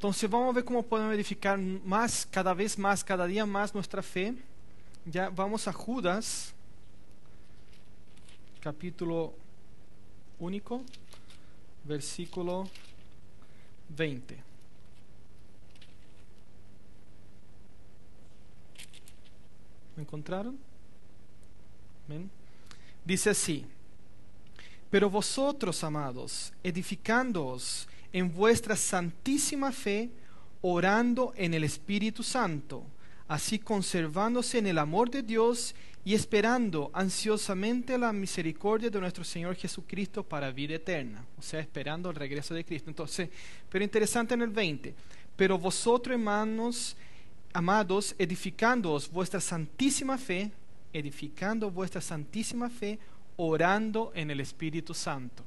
Entonces vamos a ver cómo podemos edificar más, cada vez más, cada día más nuestra fe. Ya vamos a Judas, capítulo único, versículo 20. ¿Me encontraron? ¿Ven? Dice así: pero vosotros, amados, edificándoos en vuestra santísima fe, orando en el Espíritu Santo, así conservándose en el amor de Dios y esperando ansiosamente la misericordia de nuestro Señor Jesucristo para vida eterna. O sea, esperando el regreso de Cristo. Entonces, pero interesante en el 20. Pero vosotros, hermanos, amados, edificándoos vuestra santísima fe, edificando vuestra santísima fe, orando en el Espíritu Santo.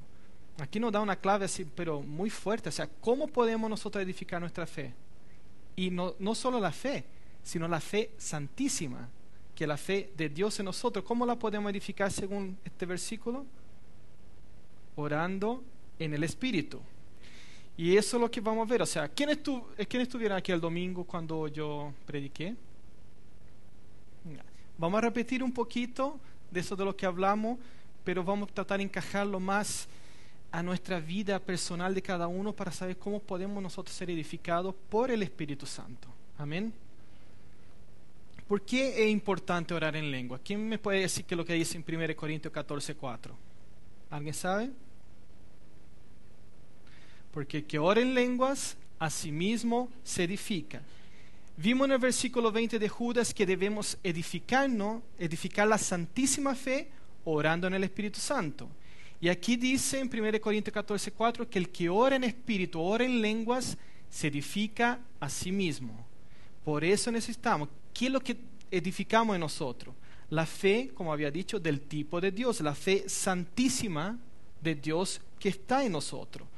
Aquí nos da una clave así, pero muy fuerte. O sea, ¿cómo podemos nosotros edificar nuestra fe? Y no solo la fe, sino la fe santísima, que es la fe de Dios en nosotros. ¿Cómo la podemos edificar según este versículo? Orando en el Espíritu. Y eso es lo que vamos a ver. O sea, ¿quién estuvieron aquí el domingo cuando yo prediqué? Vamos a repetir un poquito de eso de lo que hablamos, pero vamos a tratar de encajarlo más a nuestra vida personal de cada uno para saber cómo podemos nosotros ser edificados por el Espíritu Santo. Amén. ¿Por qué es importante orar en lengua? ¿Quién me puede decir qué es lo que dice en 1 Corintios 14:4? ¿Alguien sabe? Porque el que ora en lenguas, a sí mismo se edifica. Vimos en el versículo 20 de Judas que debemos edificar la santísima fe orando en el Espíritu Santo. Y aquí dice en 1 Corintios 14:4 que el que ora en espíritu, ora en lenguas, se edifica a sí mismo. Por eso necesitamos, ¿qué es lo que edificamos en nosotros? La fe, como había dicho, del tipo de Dios, la fe santísima de Dios que está en nosotros.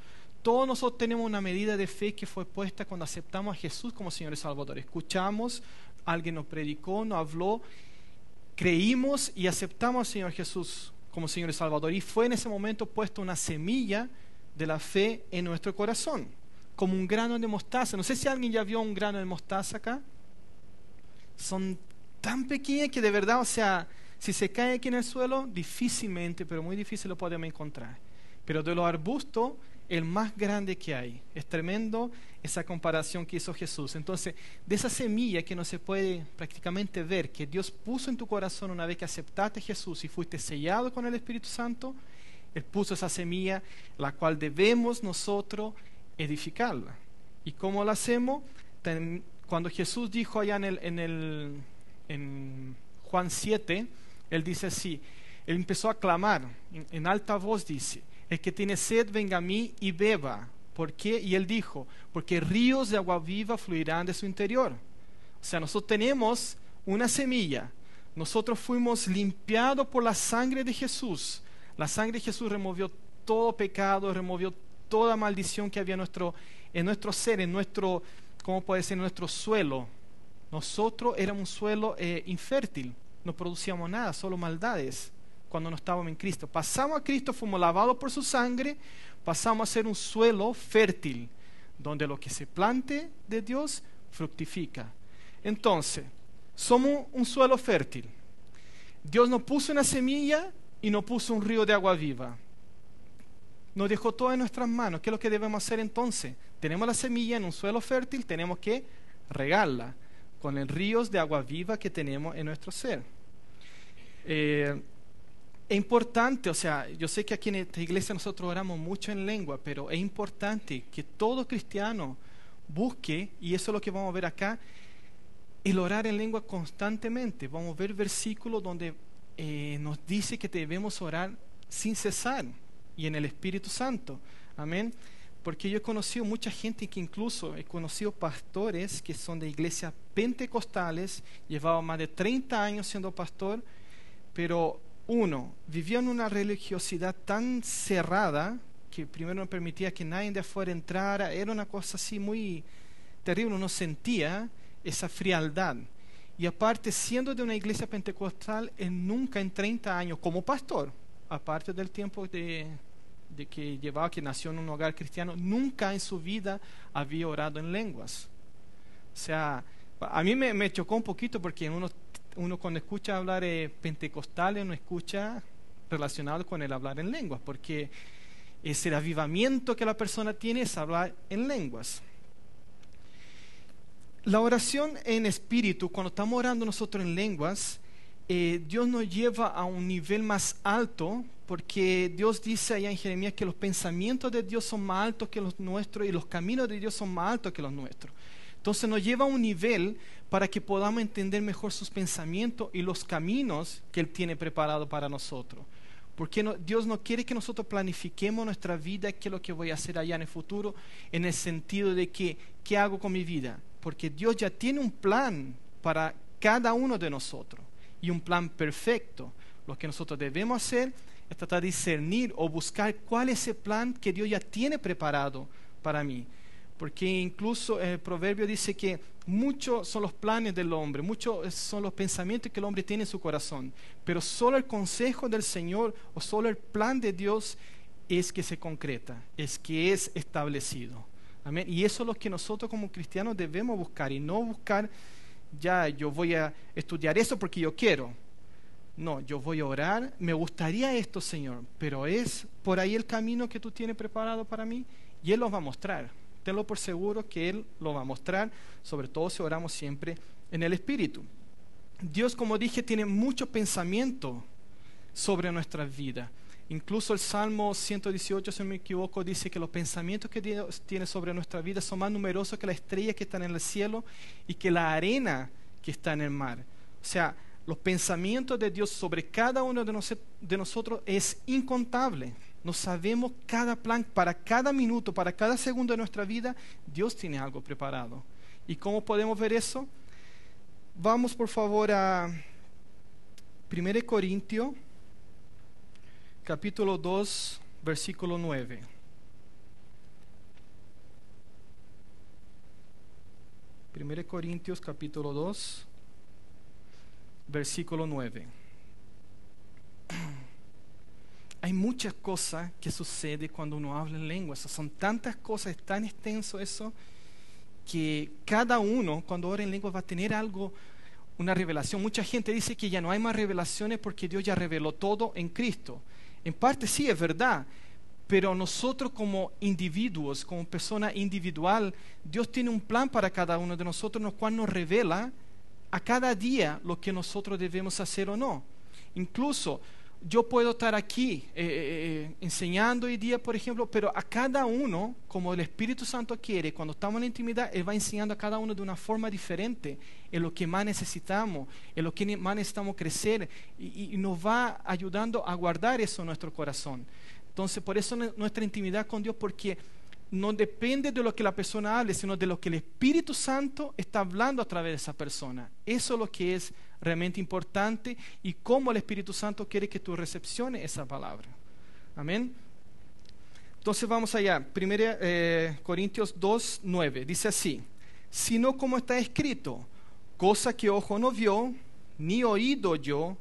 Todos nosotros tenemos una medida de fe que fue puesta cuando aceptamos a Jesús como Señor y Salvador. Escuchamos, alguien nos predicó, nos habló, creímos y aceptamos al Señor Jesús como Señor y Salvador. Y fue en ese momento puesta una semilla de la fe en nuestro corazón, como un grano de mostaza. No sé si alguien ya vio un grano de mostaza acá. Son tan pequeñas que de verdad, o sea, si se cae aquí en el suelo, difícilmente, pero muy difícil lo podemos encontrar. Pero de los arbustos, el más grande que hay. Es tremendo esa comparación que hizo Jesús. Entonces, de esa semilla que no se puede prácticamente ver, que Dios puso en tu corazón una vez que aceptaste a Jesús y fuiste sellado con el Espíritu Santo, Él puso esa semilla, la cual debemos nosotros edificarla. ¿Y cómo la hacemos? Cuando Jesús dijo allá en Juan 7, Él dice así, Él empezó a clamar, en alta voz dice: el que tiene sed, venga a mí y beba. ¿Por qué? Y Él dijo: porque ríos de agua viva fluirán de su interior. O sea, nosotros tenemos una semilla. Nosotros fuimos limpiados por la sangre de Jesús. La sangre de Jesús removió todo pecado, removió toda maldición que había en nuestro ser, en nuestro, ¿cómo puede ser? En nuestro suelo. Nosotros éramos un suelo infértil. No producíamos nada, solo maldades. Cuando no estábamos en Cristo, pasamos a Cristo, fuimos lavados por su sangre, pasamos a ser un suelo fértil, donde lo que se plante de Dios fructifica. Entonces, somos un suelo fértil. Dios nos puso una semilla y nos puso un río de agua viva. Nos dejó todo en nuestras manos. ¿Qué es lo que debemos hacer entonces? Tenemos la semilla en un suelo fértil, tenemos que regarla con el río de agua viva que tenemos en nuestro ser. Es importante, o sea, yo sé que aquí en esta iglesia nosotros oramos mucho en lengua, pero es importante que todo cristiano busque, y eso es lo que vamos a ver acá, el orar en lengua constantemente. Vamos a ver versículos donde nos dice que debemos orar sin cesar y en el Espíritu Santo. Amén. Porque yo he conocido mucha gente que incluso he conocido pastores que son de iglesias pentecostales, llevaban más de 30 años siendo pastor, pero vivían una religiosidad tan cerrada que primero no permitía que nadie de afuera entrara. Era una cosa así muy terrible, uno sentía esa frialdad. Y aparte, siendo de una iglesia pentecostal, él nunca en 30 años como pastor, aparte del tiempo de de que llevaba, que nació en un hogar cristiano, nunca en su vida había orado en lenguas. O sea, a mí me chocó un poquito porque uno cuando escucha hablar pentecostales, no escucha relacionado con el hablar en lenguas, porque es el avivamiento que la persona tiene, es hablar en lenguas. La oración en espíritu, cuando estamos orando nosotros en lenguas, Dios nos lleva a un nivel más alto, porque Dios dice allá en Jeremías que los pensamientos de Dios son más altos que los nuestros y los caminos de Dios son más altos que los nuestros. Entonces nos lleva a un nivel para que podamos entender mejor sus pensamientos y los caminos que Él tiene preparado para nosotros. Porque Dios no quiere que nosotros planifiquemos nuestra vida, qué es lo que voy a hacer allá en el futuro, en el sentido de que, ¿qué hago con mi vida? Porque Dios ya tiene un plan para cada uno de nosotros, y un plan perfecto. Lo que nosotros debemos hacer es tratar de discernir o buscar cuál es ese plan que Dios ya tiene preparado para mí. Porque incluso el proverbio dice que muchos son los planes del hombre, muchos son los pensamientos que el hombre tiene en su corazón, pero solo el consejo del Señor o solo el plan de Dios es que se concreta, es que es establecido. Amén. Y eso es lo que nosotros como cristianos debemos buscar, y no buscar, ya yo voy a estudiar eso porque yo quiero. No, yo voy a orar, me gustaría esto, Señor, pero es por ahí el camino que tú tienes preparado para mí, y Él lo va a mostrar. Tenlo por seguro que Él lo va a mostrar, sobre todo si oramos siempre en el Espíritu. Dios, como dije, tiene mucho pensamiento sobre nuestras vidas. Incluso el Salmo 118, si no me equivoco, dice que los pensamientos que Dios tiene sobre nuestra vida son más numerosos que las estrellas que están en el cielo y que la arena que está en el mar. O sea, los pensamientos de Dios sobre cada uno de nosotros es incontable. No sabemos cada plan, para cada minuto, para cada segundo de nuestra vida, Dios tiene algo preparado. ¿Y cómo podemos ver eso? Vamos por favor a 1 Corintios, capítulo 2, versículo 9. 1 Corintios, capítulo 2, versículo 9. Hay muchas cosas que suceden cuando uno habla en lenguas. Son tantas cosas, es tan extenso eso, que cada uno cuando ora en lenguas va a tener algo, una revelación. Mucha gente dice que ya no hay más revelaciones porque Dios ya reveló todo en Cristo. En parte sí, es verdad, pero nosotros como individuos, como persona individual, Dios tiene un plan para cada uno de nosotros, en el cual nos revela a cada día lo que nosotros debemos hacer o no. Incluso yo puedo estar aquí enseñando hoy día, por ejemplo, pero a cada uno, como el Espíritu Santo quiere, cuando estamos en la intimidad, Él va enseñando a cada uno de una forma diferente, en lo que más necesitamos, en lo que más necesitamos crecer, y nos va ayudando a guardar eso en nuestro corazón. Entonces, por eso nuestra intimidad con Dios, porque no depende de lo que la persona hable, sino de lo que el Espíritu Santo está hablando a través de esa persona. Eso es lo que es realmente importante, y cómo el Espíritu Santo quiere que tú recepciones esa palabra. Amén. Entonces vamos allá. 1 Corintios 2, 9. Dice así: sino como está escrito, cosa que ojo no vio, ni oído oyó,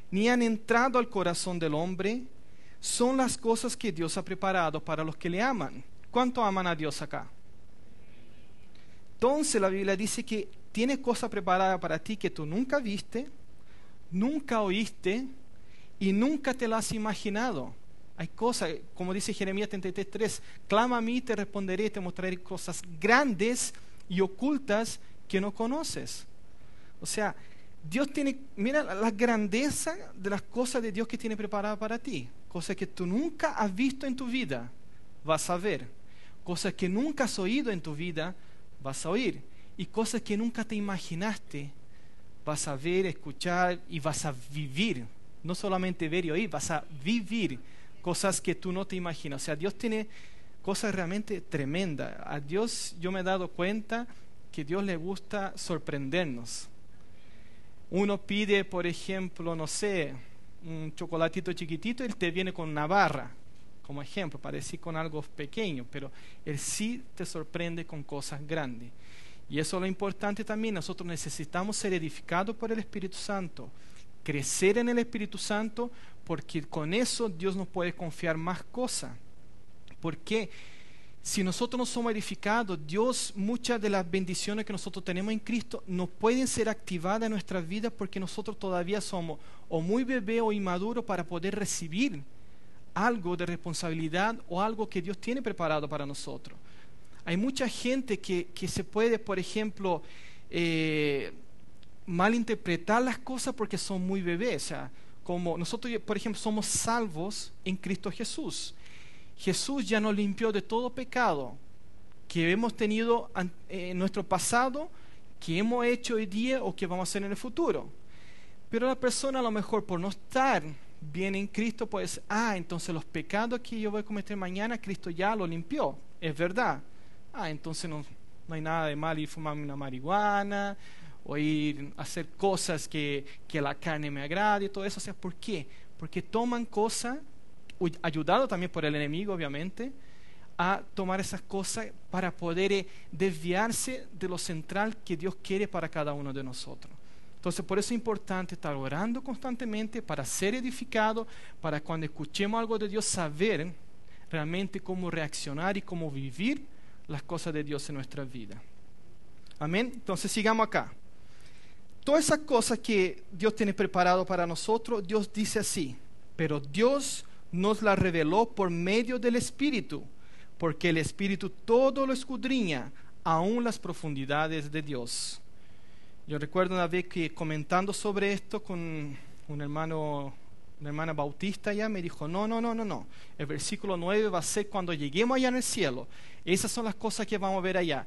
ni han entrado al corazón del hombre, son las cosas que Dios ha preparado para los que le aman. ¿Cuánto aman a Dios acá? Entonces la Biblia dice que tiene cosas preparadas para ti que tú nunca viste, nunca oíste y nunca te las has imaginado. Hay cosas, como dice Jeremías 33:3, clama a mí, te responderé, te mostraré cosas grandes y ocultas que no conoces. O sea, Dios tiene, mira la grandeza de las cosas de Dios que tiene preparadas para ti. Cosas que tú nunca has visto en tu vida, vas a ver. Cosas que nunca has oído en tu vida, vas a oír. Y cosas que nunca te imaginaste, vas a ver, escuchar y vas a vivir. No solamente ver y oír, vas a vivir cosas que tú no te imaginas. O sea, Dios tiene cosas realmente tremendas. A Dios yo me he dado cuenta que a Dios le gusta sorprendernos. Uno pide, por ejemplo, no sé, un chocolatito chiquitito, Él te viene con una barra, como ejemplo, para decir con algo pequeño, pero Él sí te sorprende con cosas grandes. Y eso es lo importante también. Nosotros necesitamos ser edificados por el Espíritu Santo, crecer en el Espíritu Santo, porque con eso Dios nos puede confiar más cosas. Porque si nosotros no somos edificados, Dios, muchas de las bendiciones que nosotros tenemos en Cristo no pueden ser activadas en nuestras vidas porque nosotros todavía somos o muy bebé o inmaduro para poder recibir algo de responsabilidad o algo que Dios tiene preparado para nosotros. Hay mucha gente que se puede, por ejemplo, malinterpretar las cosas porque son muy bebés. O sea, como nosotros, por ejemplo, somos salvos en Cristo Jesús. Jesús ya nos limpió de todo pecado que hemos tenido en nuestro pasado, que hemos hecho hoy día o que vamos a hacer en el futuro. Pero la persona a lo mejor por no estar bien en Cristo, pues, entonces los pecados que yo voy a cometer mañana, Cristo ya lo limpió. Es verdad. Entonces no hay nada de mal ir a fumar una marihuana o ir a hacer cosas que la carne me agrade y todo eso. O sea, ¿por qué? Porque toman cosas, ayudado también por el enemigo, obviamente, a tomar esas cosas para poder desviarse de lo central que Dios quiere para cada uno de nosotros. Entonces, por eso es importante estar orando constantemente para ser edificado, para cuando escuchemos algo de Dios saber realmente cómo reaccionar y cómo vivir las cosas de Dios en nuestra vida. Amén. Entonces sigamos acá. Todas esas cosas que Dios tiene preparado para nosotros, Dios dice así: pero Dios nos las reveló por medio del Espíritu, porque el Espíritu todo lo escudriña, aún las profundidades de Dios. Yo recuerdo una vez que comentando sobre esto con una hermana bautista ya me dijo, no. El versículo 9 va a ser cuando lleguemos allá en el cielo. Esas son las cosas que vamos a ver allá.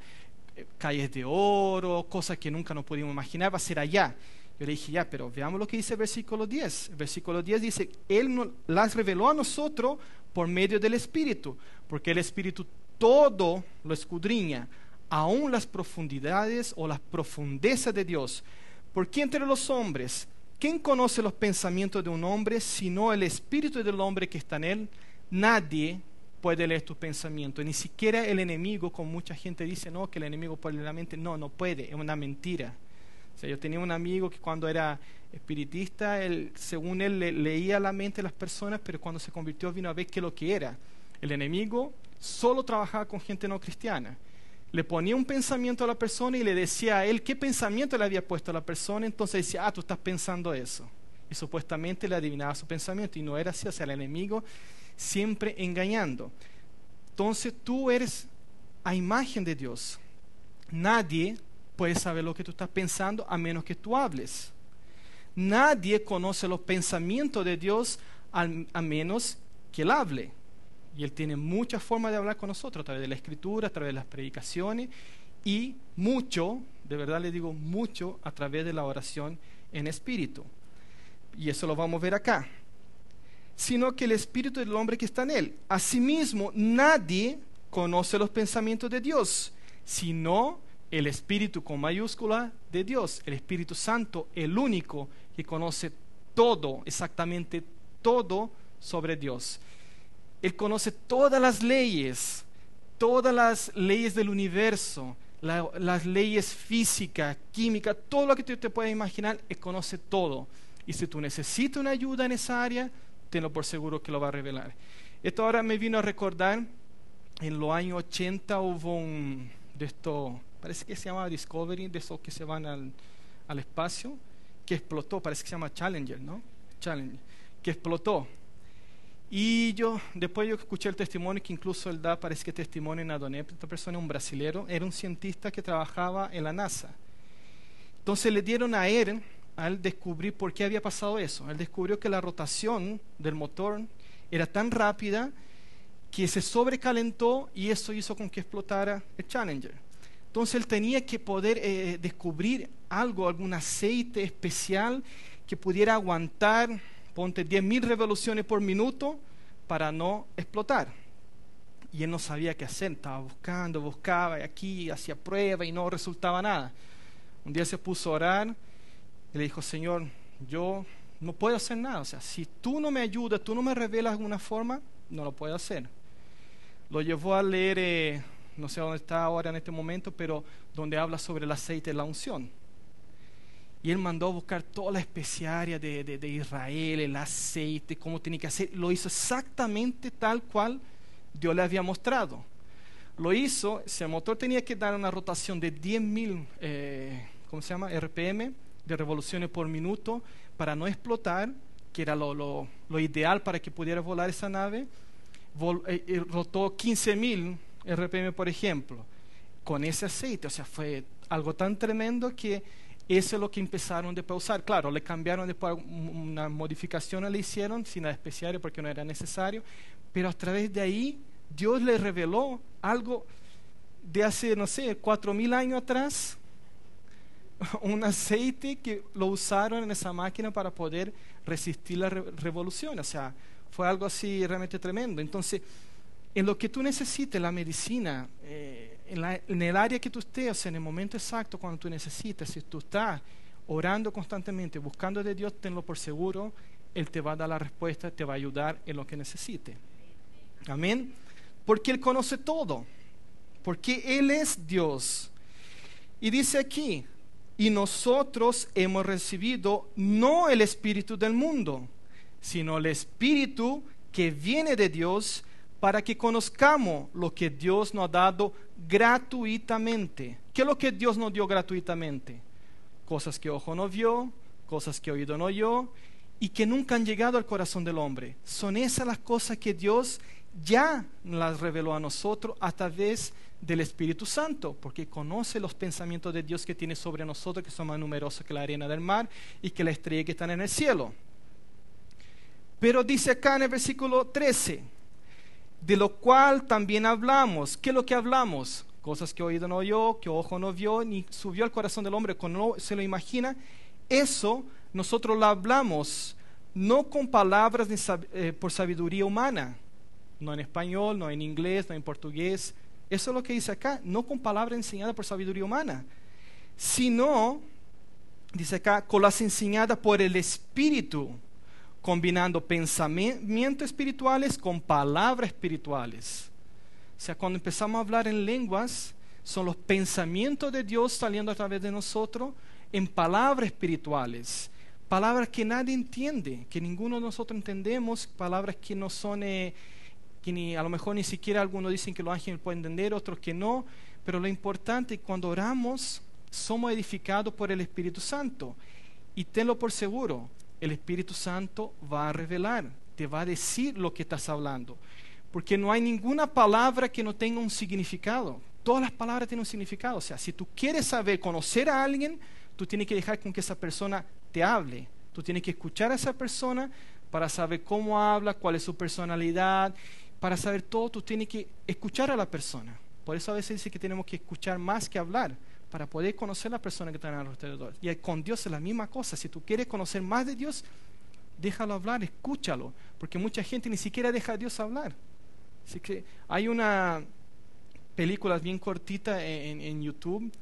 Calles de oro, cosas que nunca nos pudimos imaginar, va a ser allá. Yo le dije, pero veamos lo que dice el versículo 10. El versículo 10 dice, Él nos las reveló a nosotros por medio del Espíritu, porque el Espíritu todo lo escudriña, aún las profundidades o las profundezas de Dios. Porque entre los hombres, ¿quién conoce los pensamientos de un hombre sino el espíritu del hombre que está en él? Nadie puede leer tus pensamientos, ni siquiera el enemigo, como mucha gente dice, no, que el enemigo puede leer la mente. No puede, es una mentira. O sea, yo tenía un amigo que cuando era espiritista, según él leía la mente de las personas, pero cuando se convirtió vino a ver qué es lo que era. El enemigo solo trabajaba con gente no cristiana. Le ponía un pensamiento a la persona y le decía a él qué pensamiento le había puesto a la persona. Entonces decía, tú estás pensando eso. Y supuestamente le adivinaba su pensamiento. Y no era así, o sea, el enemigo siempre engañando. Entonces tú eres a imagen de Dios. Nadie puede saber lo que tú estás pensando a menos que tú hables. Nadie conoce los pensamientos de Dios a menos que Él hable. Y Él tiene muchas formas de hablar con nosotros, a través de la Escritura, a través de las predicaciones y mucho, de verdad le digo mucho, a través de la oración en espíritu. Y eso lo vamos a ver acá. Sino que el espíritu del hombre que está en él. Asimismo, nadie conoce los pensamientos de Dios, sino el Espíritu con mayúscula de Dios, el Espíritu Santo, el único que conoce todo, exactamente todo sobre Dios. Él conoce todas las leyes del universo, las leyes físicas, químicas, todo lo que tú te puedas imaginar, Él conoce todo. Y si tú necesitas una ayuda en esa área, tenlo por seguro que lo va a revelar. Esto ahora me vino a recordar, en los años 80 hubo de esto, parece que se llama Discovery, de esos que se van al espacio, que explotó, parece que se llama Challenger, ¿no? Challenger, que explotó. Y después yo escuché el testimonio que incluso él da, parece que testimonio en Adonep. Esta persona es un brasilero, era un cientista que trabajaba en la NASA. Entonces le dieron a él descubrir por qué había pasado eso. Él descubrió que la rotación del motor era tan rápida que se sobrecalentó y eso hizo con que explotara el Challenger. Entonces él tenía que poder descubrir algún aceite especial que pudiera aguantar, ponte 10.000 revoluciones por minuto para no explotar. Y él no sabía qué hacer, estaba buscaba y aquí hacía pruebas y no resultaba nada. Un día se puso a orar y le dijo, Señor, yo no puedo hacer nada. O sea, si tú no me ayudas, tú no me revelas de alguna forma, no lo puedo hacer. Lo llevó a leer, no sé dónde está ahora en este momento, pero donde habla sobre el aceite de la unción. Y él mandó a buscar toda la especiaria de Israel, el aceite, cómo tenía que hacer. Lo hizo exactamente tal cual Dios le había mostrado. Lo hizo, si el motor tenía que dar una rotación de 10.000 ¿cómo se llama? RPM, de revoluciones por minuto, para no explotar, que era lo ideal para que pudiera volar esa nave, rotó 15.000 RPM, por ejemplo, con ese aceite. O sea, fue algo tan tremendo que eso es lo que empezaron después a usar. Claro, le cambiaron después, una modificación le hicieron, sin nada especial porque no era necesario, pero a través de ahí Dios le reveló algo de hace, no sé, 4.000 años atrás, un aceite que lo usaron en esa máquina para poder resistir la revolución. O sea, fue algo así realmente tremendo. Entonces, en lo que tú necesites, la medicina, en el área que tú estés, o sea, en el momento exacto cuando tú necesites, si tú estás orando constantemente, buscando de Dios, tenlo por seguro, Él te va a dar la respuesta, te va a ayudar en lo que necesite. Amén. Porque Él conoce todo, porque Él es Dios. Y dice aquí, y nosotros hemos recibido no el espíritu del mundo, sino el espíritu que viene de Dios, para que conozcamos lo que Dios nos ha dado gratuitamente. ¿Qué es lo que Dios nos dio gratuitamente? Cosas que ojo no vio, cosas que oído no oyó, y que nunca han llegado al corazón del hombre. Son esas las cosas que Dios ya las reveló a nosotros a través del Espíritu Santo, porque conoce los pensamientos de Dios que tiene sobre nosotros, que son más numerosos que la arena del mar y que la estrella que están en el cielo. Pero dice acá en el versículo 13, de lo cual también hablamos. ¿Qué es lo que hablamos? Cosas que oído no oyó, que ojo no vio, ni subió al corazón del hombre, cuando no se lo imagina. Eso nosotros lo hablamos, no con palabras por sabiduría humana, no en español, no en inglés, no en portugués. Eso es lo que dice acá, no con palabras enseñadas por sabiduría humana, sino, dice acá, con las enseñadas por el Espíritu, combinando pensamientos espirituales con palabras espirituales. O sea, cuando empezamos a hablar en lenguas, son los pensamientos de Dios saliendo a través de nosotros en palabras espirituales, palabras que nadie entiende, que ninguno de nosotros entendemos, palabras que no son, que a lo mejor ni siquiera algunos dicen que los ángeles pueden entender, otros que no, pero lo importante es que cuando oramos, somos edificados por el Espíritu Santo. Y tenlo por seguro, el Espíritu Santo va a revelar, te va a decir lo que estás hablando, porque no hay ninguna palabra que no tenga un significado. Todas las palabras tienen un significado. O sea, si tú quieres saber, conocer a alguien, tú tienes que dejar con que esa persona te hable. Tú tienes que escuchar a esa persona para saber cómo habla, cuál es su personalidad. Para saber todo, tú tienes que escuchar a la persona. Por eso a veces dice que tenemos que escuchar más que hablar, para poder conocer a la persona que está a nuestro alrededor. Y con Dios es la misma cosa. Si tú quieres conocer más de Dios, déjalo hablar, escúchalo, porque mucha gente ni siquiera deja a Dios hablar. Así que hay una película bien cortita en YouTube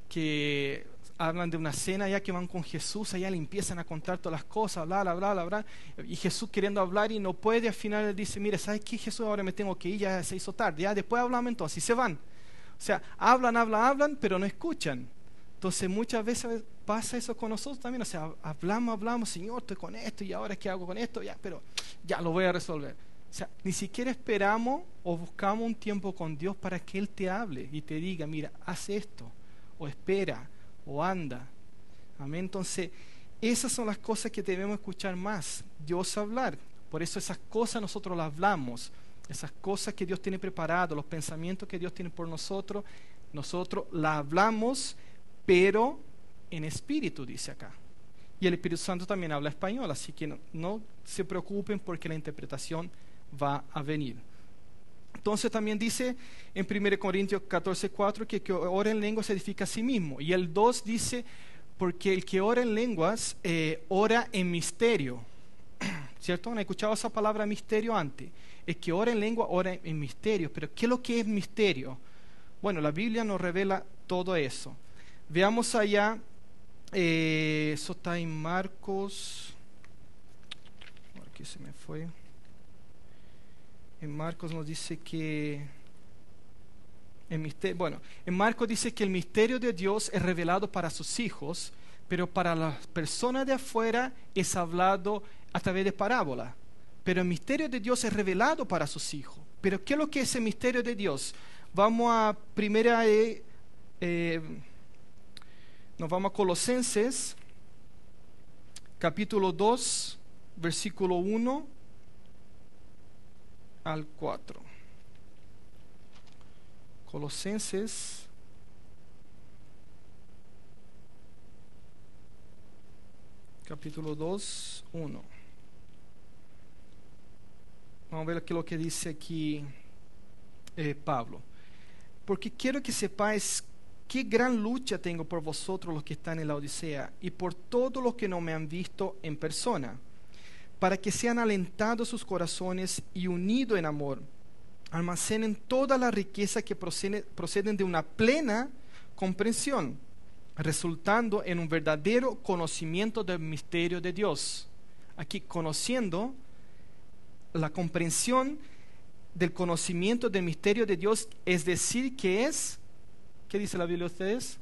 que hablan de una cena ya que van con Jesús, allá le empiezan a contar todas las cosas, bla, bla, bla, bla, bla, y Jesús queriendo hablar y no puede, al final le dice, mire, ¿sabes qué, Jesús? Ahora me tengo que ir, ya se hizo tarde, ya después hablamos entonces, y se van. O sea, hablan, pero no escuchan. Entonces muchas veces pasa eso con nosotros también. O sea, hablamos, Señor, estoy con esto, y ahora qué hago con esto, ya, pero ya lo voy a resolver. O sea, ni siquiera esperamos o buscamos un tiempo con Dios para que Él te hable y te diga, mira, haz esto, o espera, o anda. Amén. Entonces, esas son las cosas que debemos escuchar más, Dios hablar. Por eso esas cosas nosotros las hablamos, esas cosas que Dios tiene preparado, los pensamientos que Dios tiene por nosotros las hablamos, pero en espíritu, dice acá. Y el Espíritu Santo también habla español, así que no se preocupen porque la interpretación va a venir. Entonces también dice en 1 Corintios 14:4 que ora en lenguas se edifica a sí mismo. Y el 2 dice, porque el que ora en lenguas ora en misterio. ¿Cierto? ¿Han escuchado esa palabra misterio antes? El que ora en lengua ora en misterio. Pero ¿qué es lo que es misterio? Bueno, la Biblia nos revela todo eso. Veamos allá, eso está en Marcos. Aquí se me fue. En Marcos nos dice que en Marcos dice que el misterio de Dios es revelado para sus hijos, pero para las personas de afuera es hablado a través de parábola. Pero el misterio de Dios es revelado para sus hijos. Pero ¿qué es lo que es el misterio de Dios? Vamos a nos vamos a Colosenses, capítulo 2, versículo 1 al 4. Colosenses capítulo 2, 1. Vamos a ver lo que dice aquí Pablo. Porque quiero que sepáis qué gran lucha tengo por vosotros los que están en la Odisea y por todos los que no me han visto en persona, para que sean alentados sus corazones y unidos en amor, almacenen toda la riqueza que proceden de una plena comprensión, resultando en un verdadero conocimiento del misterio de Dios. Aquí, conociendo la comprensión del conocimiento del misterio de Dios, es decir, que es, ¿qué dice la Biblia de ustedes?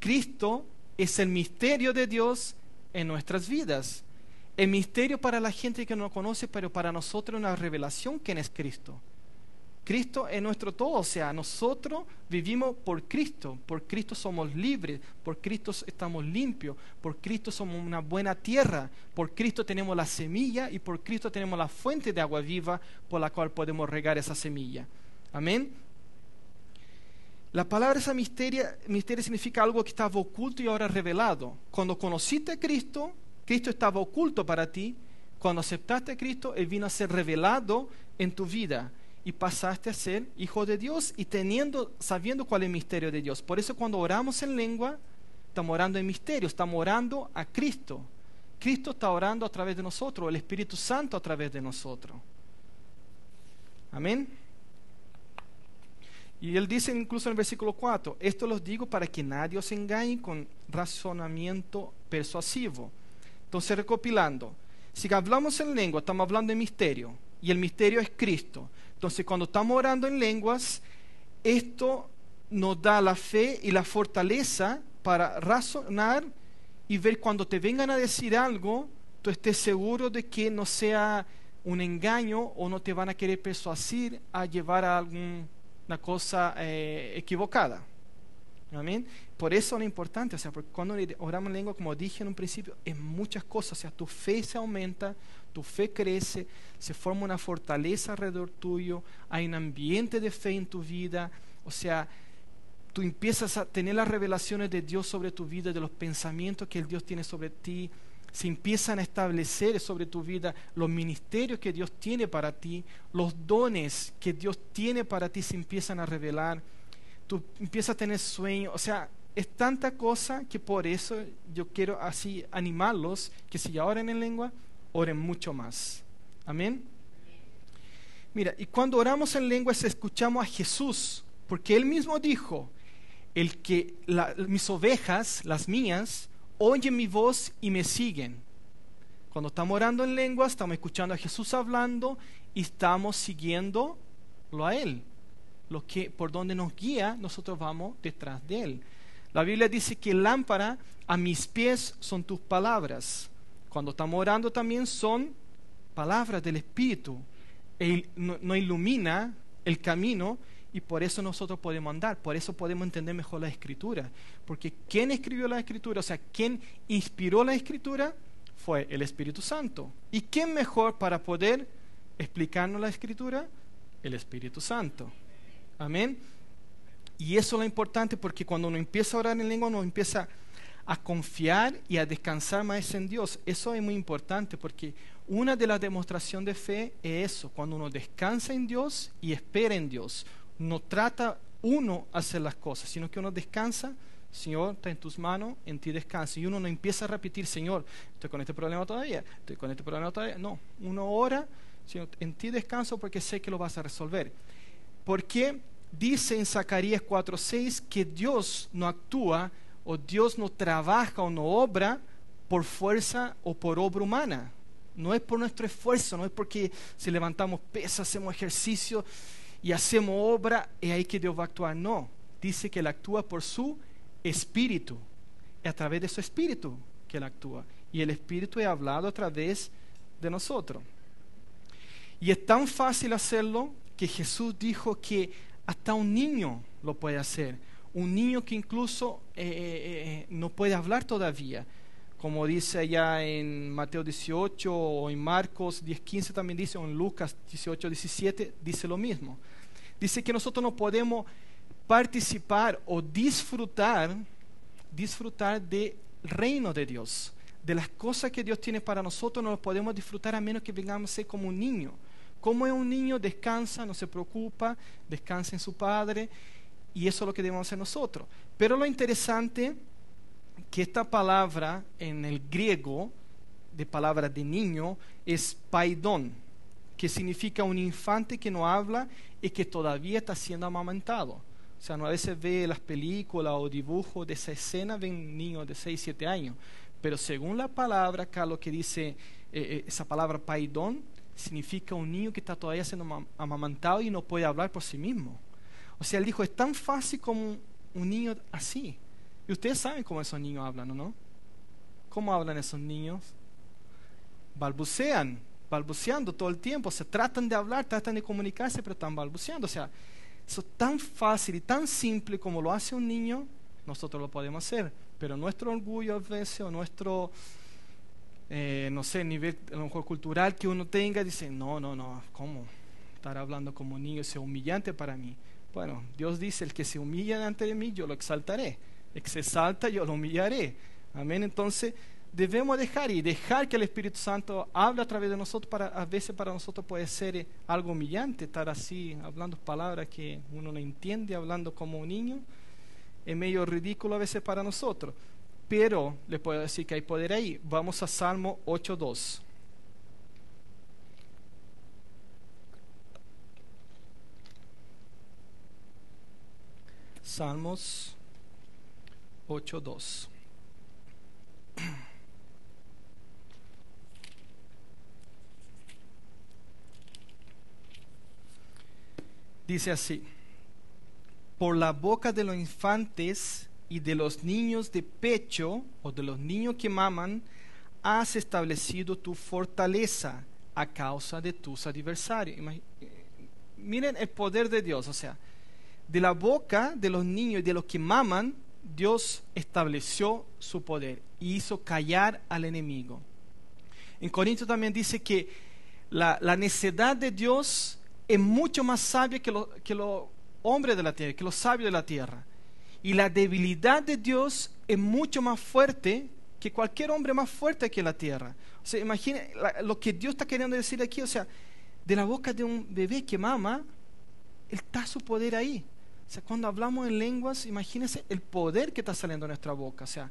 Cristo es el misterio de Dios en nuestras vidas. El misterio para la gente que no lo conoce, pero para nosotros es una revelación quién es Cristo. Cristo es nuestro todo, o sea, nosotros vivimos por Cristo somos libres, por Cristo estamos limpios, por Cristo somos una buena tierra, por Cristo tenemos la semilla y por Cristo tenemos la fuente de agua viva por la cual podemos regar esa semilla. Amén. La palabra esa misterio significa algo que estaba oculto y ahora revelado. Cuando conociste a Cristo, Cristo estaba oculto para ti. Cuando aceptaste a Cristo, Él vino a ser revelado en tu vida y pasaste a ser hijo de Dios y sabiendo cuál es el misterio de Dios. Por eso cuando oramos en lengua, estamos orando en misterio, estamos orando a Cristo. Cristo está orando a través de nosotros, el Espíritu Santo a través de nosotros. Amén. Y él dice incluso en el versículo 4, esto los digo para que nadie os engañe con razonamiento persuasivo. Entonces, recopilando, si hablamos en lengua, estamos hablando de misterio, y el misterio es Cristo. Entonces, cuando estamos orando en lenguas, esto nos da la fe y la fortaleza para razonar y ver cuando te vengan a decir algo, tú estés seguro de que no sea un engaño o no te van a querer persuadir a llevar a alguna cosa equivocada. Amén. Por eso es importante, o sea, porque cuando oramos en lengua, como dije en un principio, es muchas cosas, o sea, tu fe se aumenta, tu fe crece, se forma una fortaleza alrededor tuyo, hay un ambiente de fe en tu vida, o sea, tú empiezas a tener las revelaciones de Dios sobre tu vida, de los pensamientos que el Dios tiene sobre ti, se empiezan a establecer sobre tu vida los ministerios que Dios tiene para ti, los dones que Dios tiene para ti se empiezan a revelar. Tú empiezas a tener sueños, o sea, es tanta cosa que por eso yo quiero así animarlos, que si ya oran en lengua, oren mucho más. Amén. Mira, y cuando oramos en lenguas escuchamos a Jesús, porque Él mismo dijo, mis ovejas, las mías, oyen mi voz y me siguen. Cuando estamos orando en lenguas, estamos escuchando a Jesús hablando y estamos siguiéndolo a Él. Por donde nos guía, nosotros vamos detrás de Él. La Biblia dice que lámpara a mis pies son tus palabras. Cuando estamos orando también son palabras del Espíritu. Él nos ilumina el camino y por eso nosotros podemos andar, por eso podemos entender mejor la Escritura. Porque ¿quién escribió la Escritura? O sea, ¿quién inspiró la Escritura? Fue el Espíritu Santo. ¿Y quién mejor para poder explicarnos la Escritura? El Espíritu Santo. Amén. Y eso es lo importante porque cuando uno empieza a orar en lengua, uno empieza a confiar y a descansar más en Dios. Eso es muy importante porque una de las demostraciones de fe es eso, cuando uno descansa en Dios y espera en Dios. No trata uno hacer las cosas, sino que uno descansa. Señor, está en tus manos, en ti descansa. Y uno no empieza a repetir, Señor, estoy con este problema todavía, estoy con este problema todavía. No, uno ora, Señor, en ti descanso porque sé que lo vas a resolver. Porque dice en Zacarías 4:6 que Dios no actúa o Dios no trabaja o no obra por fuerza o por obra humana. No es por nuestro esfuerzo, no es porque si levantamos pesas, hacemos ejercicio y hacemos obra, es ahí que Dios va a actuar. No, dice que Él actúa por su Espíritu. Es a través de su Espíritu que Él actúa. Y el Espíritu es hablado a través de nosotros. Y es tan fácil hacerlo que Jesús dijo que hasta un niño lo puede hacer. Un niño que incluso no puede hablar todavía. Como dice allá en Mateo 18 o en Marcos 10:15 también dice, o en Lucas 18:17 dice lo mismo. Dice que nosotros no podemos participar o disfrutar del reino de Dios. De las cosas que Dios tiene para nosotros no las podemos disfrutar a menos que vengamos a ser como un niño. Como es un niño, descansa, no se preocupa, descansa en su padre, y eso es lo que debemos hacer nosotros. Pero lo interesante que esta palabra en el griego, de palabra de niño, es paidón, que significa un infante que no habla y que todavía está siendo amamantado. O sea, uno a veces ve las películas o dibujos de esa escena, ven niños de 6, 7 años. Pero según la palabra acá, lo que dice esa palabra paidón, significa un niño que está todavía siendo amamantado y no puede hablar por sí mismo. O sea, él dijo, es tan fácil como un niño así. Y ustedes saben cómo esos niños hablan, ¿no? ¿Cómo hablan esos niños? Balbuceando todo el tiempo. Se tratan de hablar, tratan de comunicarse, pero están balbuceando. O sea, eso es tan fácil y tan simple como lo hace un niño, nosotros lo podemos hacer. Pero nuestro orgullo a veces, o nuestro, no sé, nivel a lo mejor cultural que uno tenga, dice, no, ¿cómo? Estar hablando como un niño es humillante para mí. Bueno, Dios dice, el que se humilla delante de mí, yo lo exaltaré. El que se exalta, yo lo humillaré. Amén. Entonces, debemos dejar que el Espíritu Santo hable a través de nosotros. A veces para nosotros puede ser algo humillante estar así, hablando palabras que uno no entiende, hablando como un niño. Es medio ridículo a veces para nosotros. Pero les puedo decir que hay poder ahí. Vamos a Salmo 8:2. Salmos 8:2. Dice así: por la boca de los infantes y de los niños de pecho, o de los niños que maman, has establecido tu fortaleza a causa de tus adversarios. Miren el poder de Dios. O sea, de la boca de los niños y de los que maman, Dios estableció su poder y hizo callar al enemigo. En Corintios también dice que la necedad de Dios es mucho más sabia que los hombres de la tierra, que los sabios de la tierra. Y la debilidad de Dios es mucho más fuerte que cualquier hombre más fuerte que la tierra. O sea, imaginen lo que Dios está queriendo decir aquí. O sea, de la boca de un bebé que mama, está su poder ahí. O sea, cuando hablamos en lenguas, imagínense el poder que está saliendo de nuestra boca. O sea,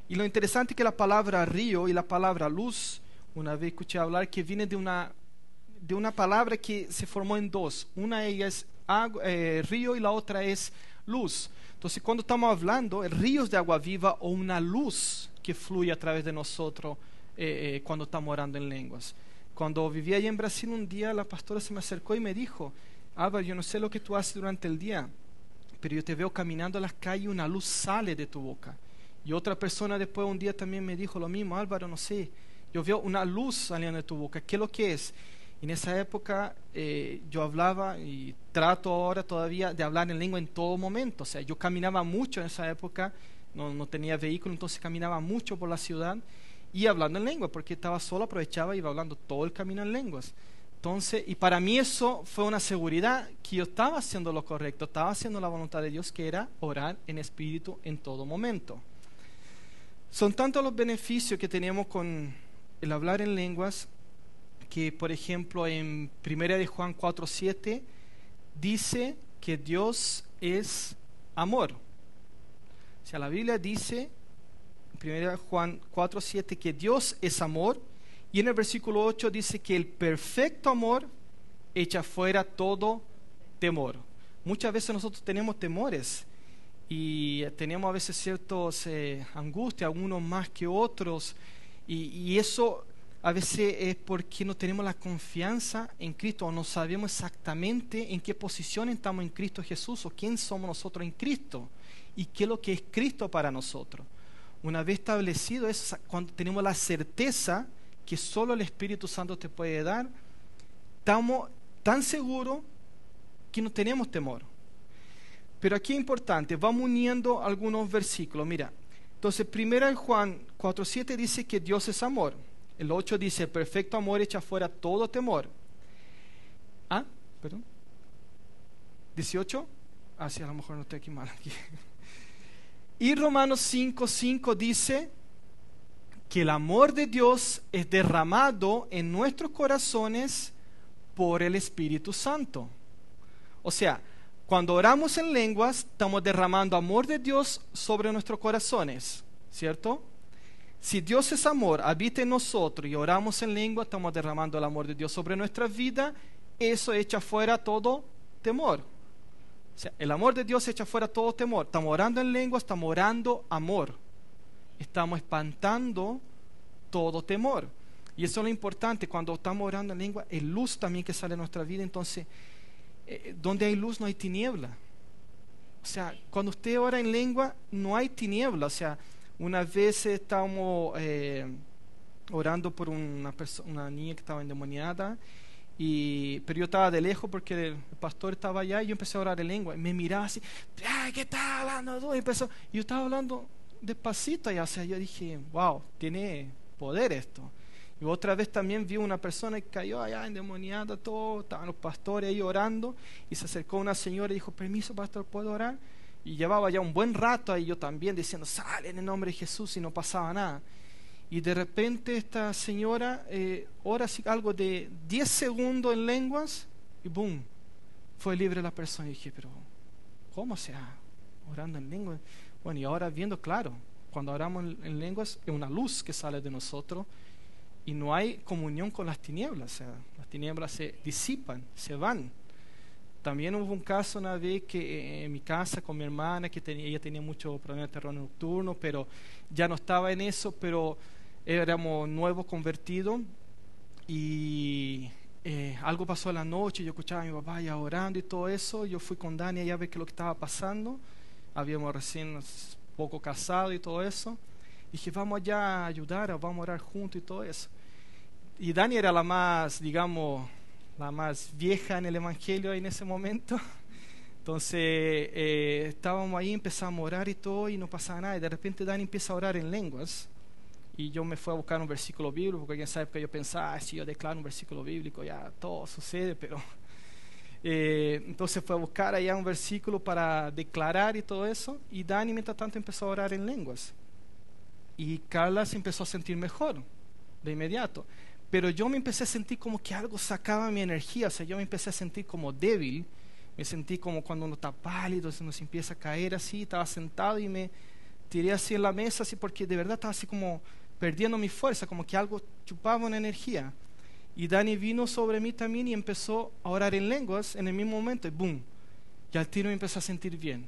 y lo interesante es que la palabra río y la palabra luz, una vez escuché hablar que viene de una palabra que se formó en dos. Una de ellas es río y la otra es luz. Entonces, cuando estamos hablando, el río es de agua viva o una luz que fluye a través de nosotros cuando estamos orando en lenguas. Cuando vivía allá en Brasil, un día la pastora se me acercó y me dijo: Álvaro, yo no sé lo que tú haces durante el día, pero yo te veo caminando a las calles y una luz sale de tu boca. Y otra persona después un día también me dijo lo mismo: Álvaro, no sé, yo veo una luz saliendo de tu boca, ¿qué es lo que es? Y en esa época yo hablaba, y trato ahora todavía de hablar en lengua en todo momento. O sea, yo caminaba mucho en esa época, no tenía vehículo, entonces caminaba mucho por la ciudad y hablando en lengua, porque estaba solo, aprovechaba y iba hablando todo el camino en lenguas. Entonces, y para mí eso fue una seguridad que yo estaba haciendo lo correcto, estaba haciendo la voluntad de Dios, que era orar en espíritu en todo momento. Son tantos los beneficios que tenemos con el hablar en lenguas, que por ejemplo en 1 de Juan 4:7 dice que Dios es amor. O sea, la Biblia dice en 1 de Juan 4:7 que Dios es amor, y en el versículo 8 dice que el perfecto amor echa fuera todo temor. Muchas veces nosotros tenemos temores y tenemos a veces ciertas angustias, algunos más que otros, y eso a veces es porque no tenemos la confianza en Cristo, o no sabemos exactamente en qué posición estamos en Cristo Jesús, o quién somos nosotros en Cristo y qué es lo que es Cristo para nosotros. Una vez establecido eso, cuando tenemos la certeza que solo el Espíritu Santo te puede dar, estamos tan seguros que no tenemos temor. Pero aquí es importante, vamos uniendo algunos versículos. Mira, entonces 1 Juan 4:7 dice que Dios es amor. El 8 dice, el perfecto amor echa fuera todo temor. Ah, perdón. 18. Ah, sí, a lo mejor no estoy aquí mal. Aquí. Y Romanos 5:5 dice que el amor de Dios es derramado en nuestros corazones por el Espíritu Santo. O sea, cuando oramos en lenguas, estamos derramando amor de Dios sobre nuestros corazones, ¿cierto? Si Dios es amor, habita en nosotros y oramos en lengua, estamos derramando el amor de Dios sobre nuestra vida. Eso echa fuera todo temor. O sea, el amor de Dios echa fuera todo temor. Estamos orando en lengua, estamos orando amor. Estamos espantando todo temor. Y eso es lo importante, cuando estamos orando en lengua, es luz también que sale de nuestra vida. Entonces, donde hay luz no hay tiniebla. O sea, cuando usted ora en lengua, no hay tiniebla. O sea, una vez estábamos orando por una niña que estaba endemoniada, pero yo estaba de lejos porque el pastor estaba allá y yo empecé a orar en lengua. Y me miraba así, ¡ay, qué estás hablando tú! Y yo estaba hablando despacito allá. O sea, yo dije, wow, tiene poder esto. Y otra vez también vi una persona que cayó allá endemoniada, todo, estaban los pastores ahí orando, y se acercó una señora y dijo, permiso, pastor, ¿puedo orar? Y llevaba ya un buen rato ahí yo también diciendo, sale en el nombre de Jesús, y no pasaba nada. Y de repente esta señora ora así algo de 10 segundos en lenguas, y boom, fue libre la persona. Y dije, pero ¿cómo sea? Orando en lenguas. Bueno, y ahora viendo claro, cuando oramos en lenguas es una luz que sale de nosotros, y no hay comunión con las tinieblas. O sea, las tinieblas se disipan, se van. También hubo un caso una vez que en mi casa con mi hermana, que ella tenía mucho problema de terror nocturno, pero ya no estaba en eso, pero éramos nuevos convertidos, y algo pasó en la noche. Yo escuchaba a mi papá ya orando y todo eso. Yo fui con Dani allá a ver qué es lo que estaba pasando. Habíamos recién poco casado y todo eso. Dije, vamos allá a ayudar, vamos a orar juntos y todo eso. Y Dani era la más, digamos, la más vieja en el evangelio en ese momento. Entonces estábamos ahí, empezamos a orar y todo, y no pasaba nada. Y de repente Dani empieza a orar en lenguas. Y yo me fui a buscar un versículo bíblico, porque en esa época yo pensaba, si yo declaro un versículo bíblico ya todo sucede, pero entonces fue a buscar allá un versículo para declarar y todo eso. Y Dani mientras tanto empezó a orar en lenguas. Y Carla se empezó a sentir mejor de inmediato. Pero yo me empecé a sentir como que algo sacaba mi energía. O sea, yo me empecé a sentir como débil. Me sentí como cuando uno está pálido, uno se empieza a caer así. Estaba sentado y me tiré así en la mesa, así, porque de verdad estaba así como perdiendo mi fuerza, como que algo chupaba una energía. Y Dani vino sobre mí también y empezó a orar en lenguas en el mismo momento. Y boom, y al tiro me empecé a sentir bien.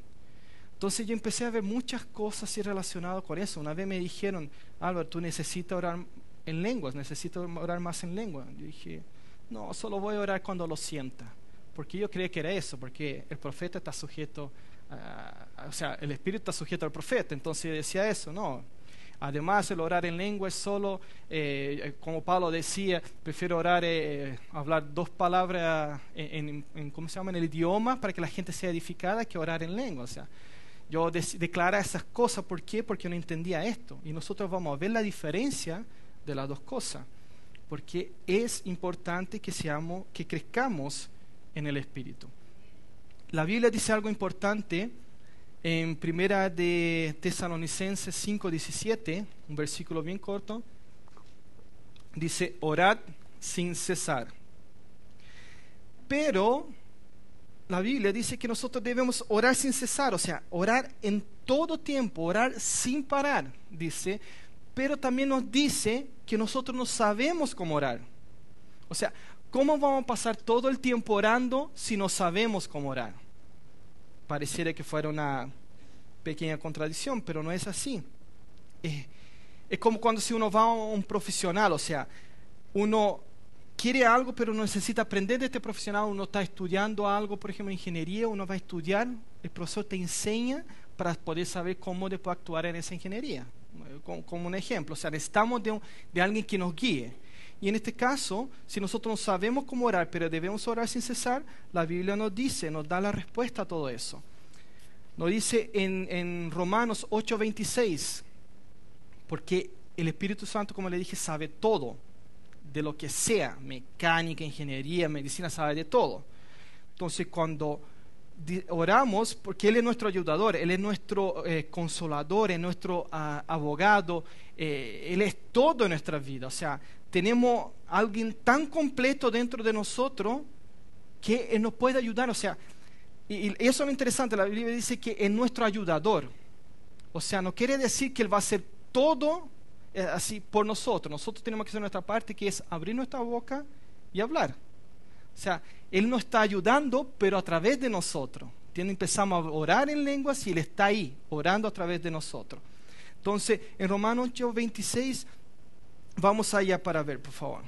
Entonces yo empecé a ver muchas cosas así relacionadas con eso. Una vez me dijeron, Álvaro, tú necesitas orar en lenguas, necesito orar más en lengua. Yo dije, no, solo voy a orar cuando lo sienta, porque yo creía que era eso, porque el profeta está sujeto o sea, el espíritu está sujeto al profeta. Entonces yo decía eso, no. Además, el orar en lengua es solo, como Pablo decía, prefiero orar, hablar 2 palabras ¿cómo se llama? En el idioma, para que la gente sea edificada, que orar en lengua. O sea, yo declaraba esas cosas. ¿Por qué? Porque no entendía esto. Y nosotros vamos a ver la diferencia de las dos cosas, porque es importante que crezcamos en el Espíritu. La Biblia dice algo importante en Primera de Tesalonicenses 5:17, un versículo bien corto. Dice, orad sin cesar. Pero la Biblia dice que nosotros debemos orar sin cesar, o sea, orar en todo tiempo, orar sin parar, dice. Pero también nos dice que nosotros no sabemos cómo orar. O sea, ¿cómo vamos a pasar todo el tiempo orando si no sabemos cómo orar? Pareciera que fuera una pequeña contradicción, pero no es así. Es como cuando si uno va a un profesional, o sea, uno quiere algo pero no necesita aprender de este profesional. Uno está estudiando algo, por ejemplo, ingeniería, uno va a estudiar, el profesor te enseña para poder saber cómo después actuar en esa ingeniería. Como un ejemplo, o sea, necesitamos de alguien que nos guíe. Y en este caso, si nosotros no sabemos cómo orar, pero debemos orar sin cesar, la Biblia nos dice, nos da la respuesta a todo eso. Nos dice en Romanos 8:26, porque el Espíritu Santo, como le dije, sabe todo, de lo que sea, mecánica, ingeniería, medicina, sabe de todo. Entonces, cuando oramos, porque Él es nuestro ayudador, Él es nuestro consolador, es nuestro abogado, Él es todo en nuestra vida. O sea, tenemos a alguien tan completo dentro de nosotros que Él nos puede ayudar. O sea, y eso es lo interesante, la Biblia dice que es nuestro ayudador. O sea, no quiere decir que Él va a hacer todo así por nosotros. Nosotros tenemos que hacer nuestra parte, que es abrir nuestra boca y hablar. O sea, Él nos está ayudando, pero a través de nosotros. Empezamos a orar en lenguas y Él está ahí, orando a través de nosotros. Entonces, en Romanos 8:26, vamos allá para ver, por favor.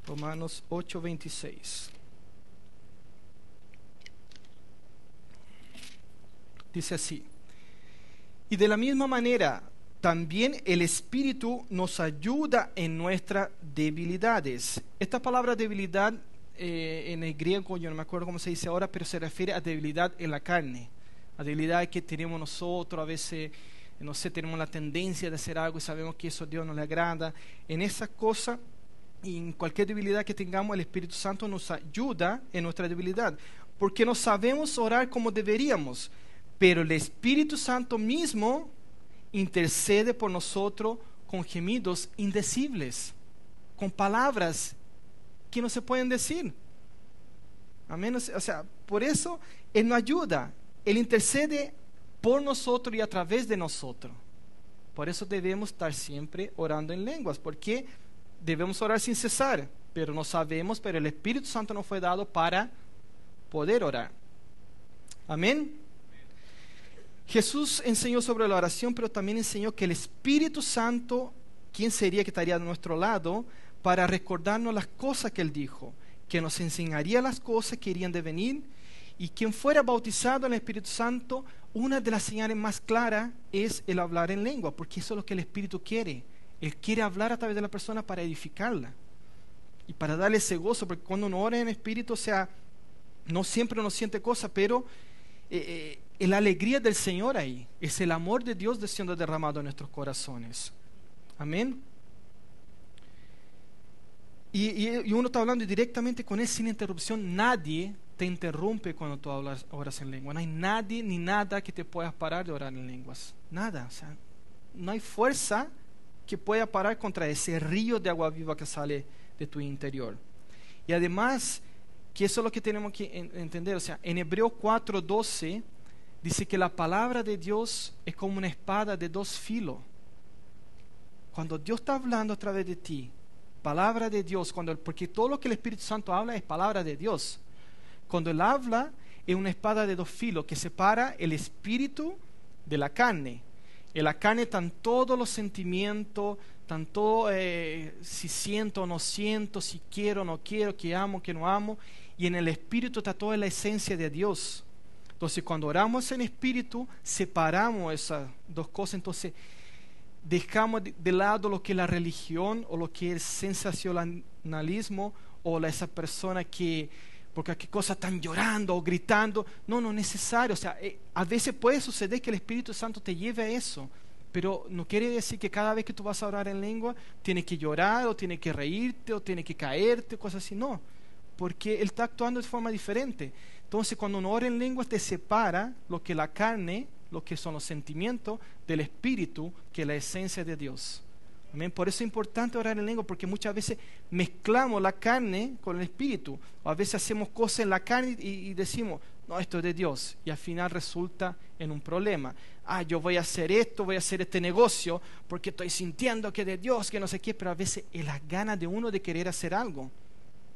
Romanos 8:26. Dice así: y de la misma manera, también el Espíritu nos ayuda en nuestras debilidades. Esta palabra debilidad en el griego, yo no me acuerdo cómo se dice ahora, pero se refiere a debilidad en la carne, a debilidad que tenemos nosotros. A veces, no sé, tenemos la tendencia de hacer algo y sabemos que eso a Dios no le agrada. En esa cosa y en cualquier debilidad que tengamos, el Espíritu Santo nos ayuda en nuestra debilidad, porque no sabemos orar como deberíamos, pero el Espíritu Santo mismo intercede por nosotros con gemidos indecibles, con palabras que no se pueden decir. Amén. O sea, por eso Él nos ayuda, Él intercede por nosotros y a través de nosotros. Por eso debemos estar siempre orando en lenguas, porque debemos orar sin cesar, pero no sabemos, pero el Espíritu Santo nos fue dado para poder orar. Amén. Jesús enseñó sobre la oración, pero también enseñó que el Espíritu Santo, ¿quién sería que estaría a nuestro lado para recordarnos las cosas que Él dijo? Que nos enseñaría las cosas que irían de venir. Y quien fuera bautizado en el Espíritu Santo, una de las señales más claras es el hablar en lengua, porque eso es lo que el Espíritu quiere. Él quiere hablar a través de la persona para edificarla y para darle ese gozo, porque cuando uno ora en Espíritu, o sea, no siempre uno siente cosas, pero es la alegría del Señor ahí, es el amor de Dios siendo derramado en nuestros corazones. Amén. Y uno está hablando directamente con Él sin interrupción. Nadie te interrumpe cuando tú oras en lengua. No hay nadie ni nada que te pueda parar de orar en lenguas. Nada. O sea, no hay fuerza que pueda parar contra ese río de agua viva que sale de tu interior. Y además, que eso es lo que tenemos que entender. O sea, en Hebreos 4:12 dice que la palabra de Dios es como una espada de dos filos. Cuando Dios está hablando a través de ti, palabra de Dios, porque todo lo que el Espíritu Santo habla es palabra de Dios. Cuando Él habla, es una espada de dos filos que separa el espíritu de la carne. En la carne están todos los sentimientos, tanto si siento o no siento, si quiero o no quiero, que amo o que no amo. Y en el espíritu está toda la esencia de Dios. Entonces, cuando oramos en espíritu, separamos esas dos cosas. Entonces, dejamos de lado lo que es la religión o lo que es sensacionalismo o esa persona que, porque qué cosa están llorando o gritando. No es necesario. O sea, a veces puede suceder que el Espíritu Santo te lleve a eso, pero no quiere decir que cada vez que tú vas a orar en lengua tienes que llorar o tienes que reírte o tienes que caerte, cosas así. No, porque Él está actuando de forma diferente. Entonces, cuando uno ora en lengua, te separa lo que es la carne, lo que son los sentimientos, del espíritu, que es la esencia de Dios. Amén. Por eso es importante orar en lengua, porque muchas veces mezclamos la carne con el espíritu. O a veces hacemos cosas en la carne y decimos, no, esto es de Dios. Y al final resulta en un problema. Yo voy a hacer esto, voy a hacer este negocio, porque estoy sintiendo que es de Dios, que no sé qué. Pero a veces es la gana de uno de querer hacer algo,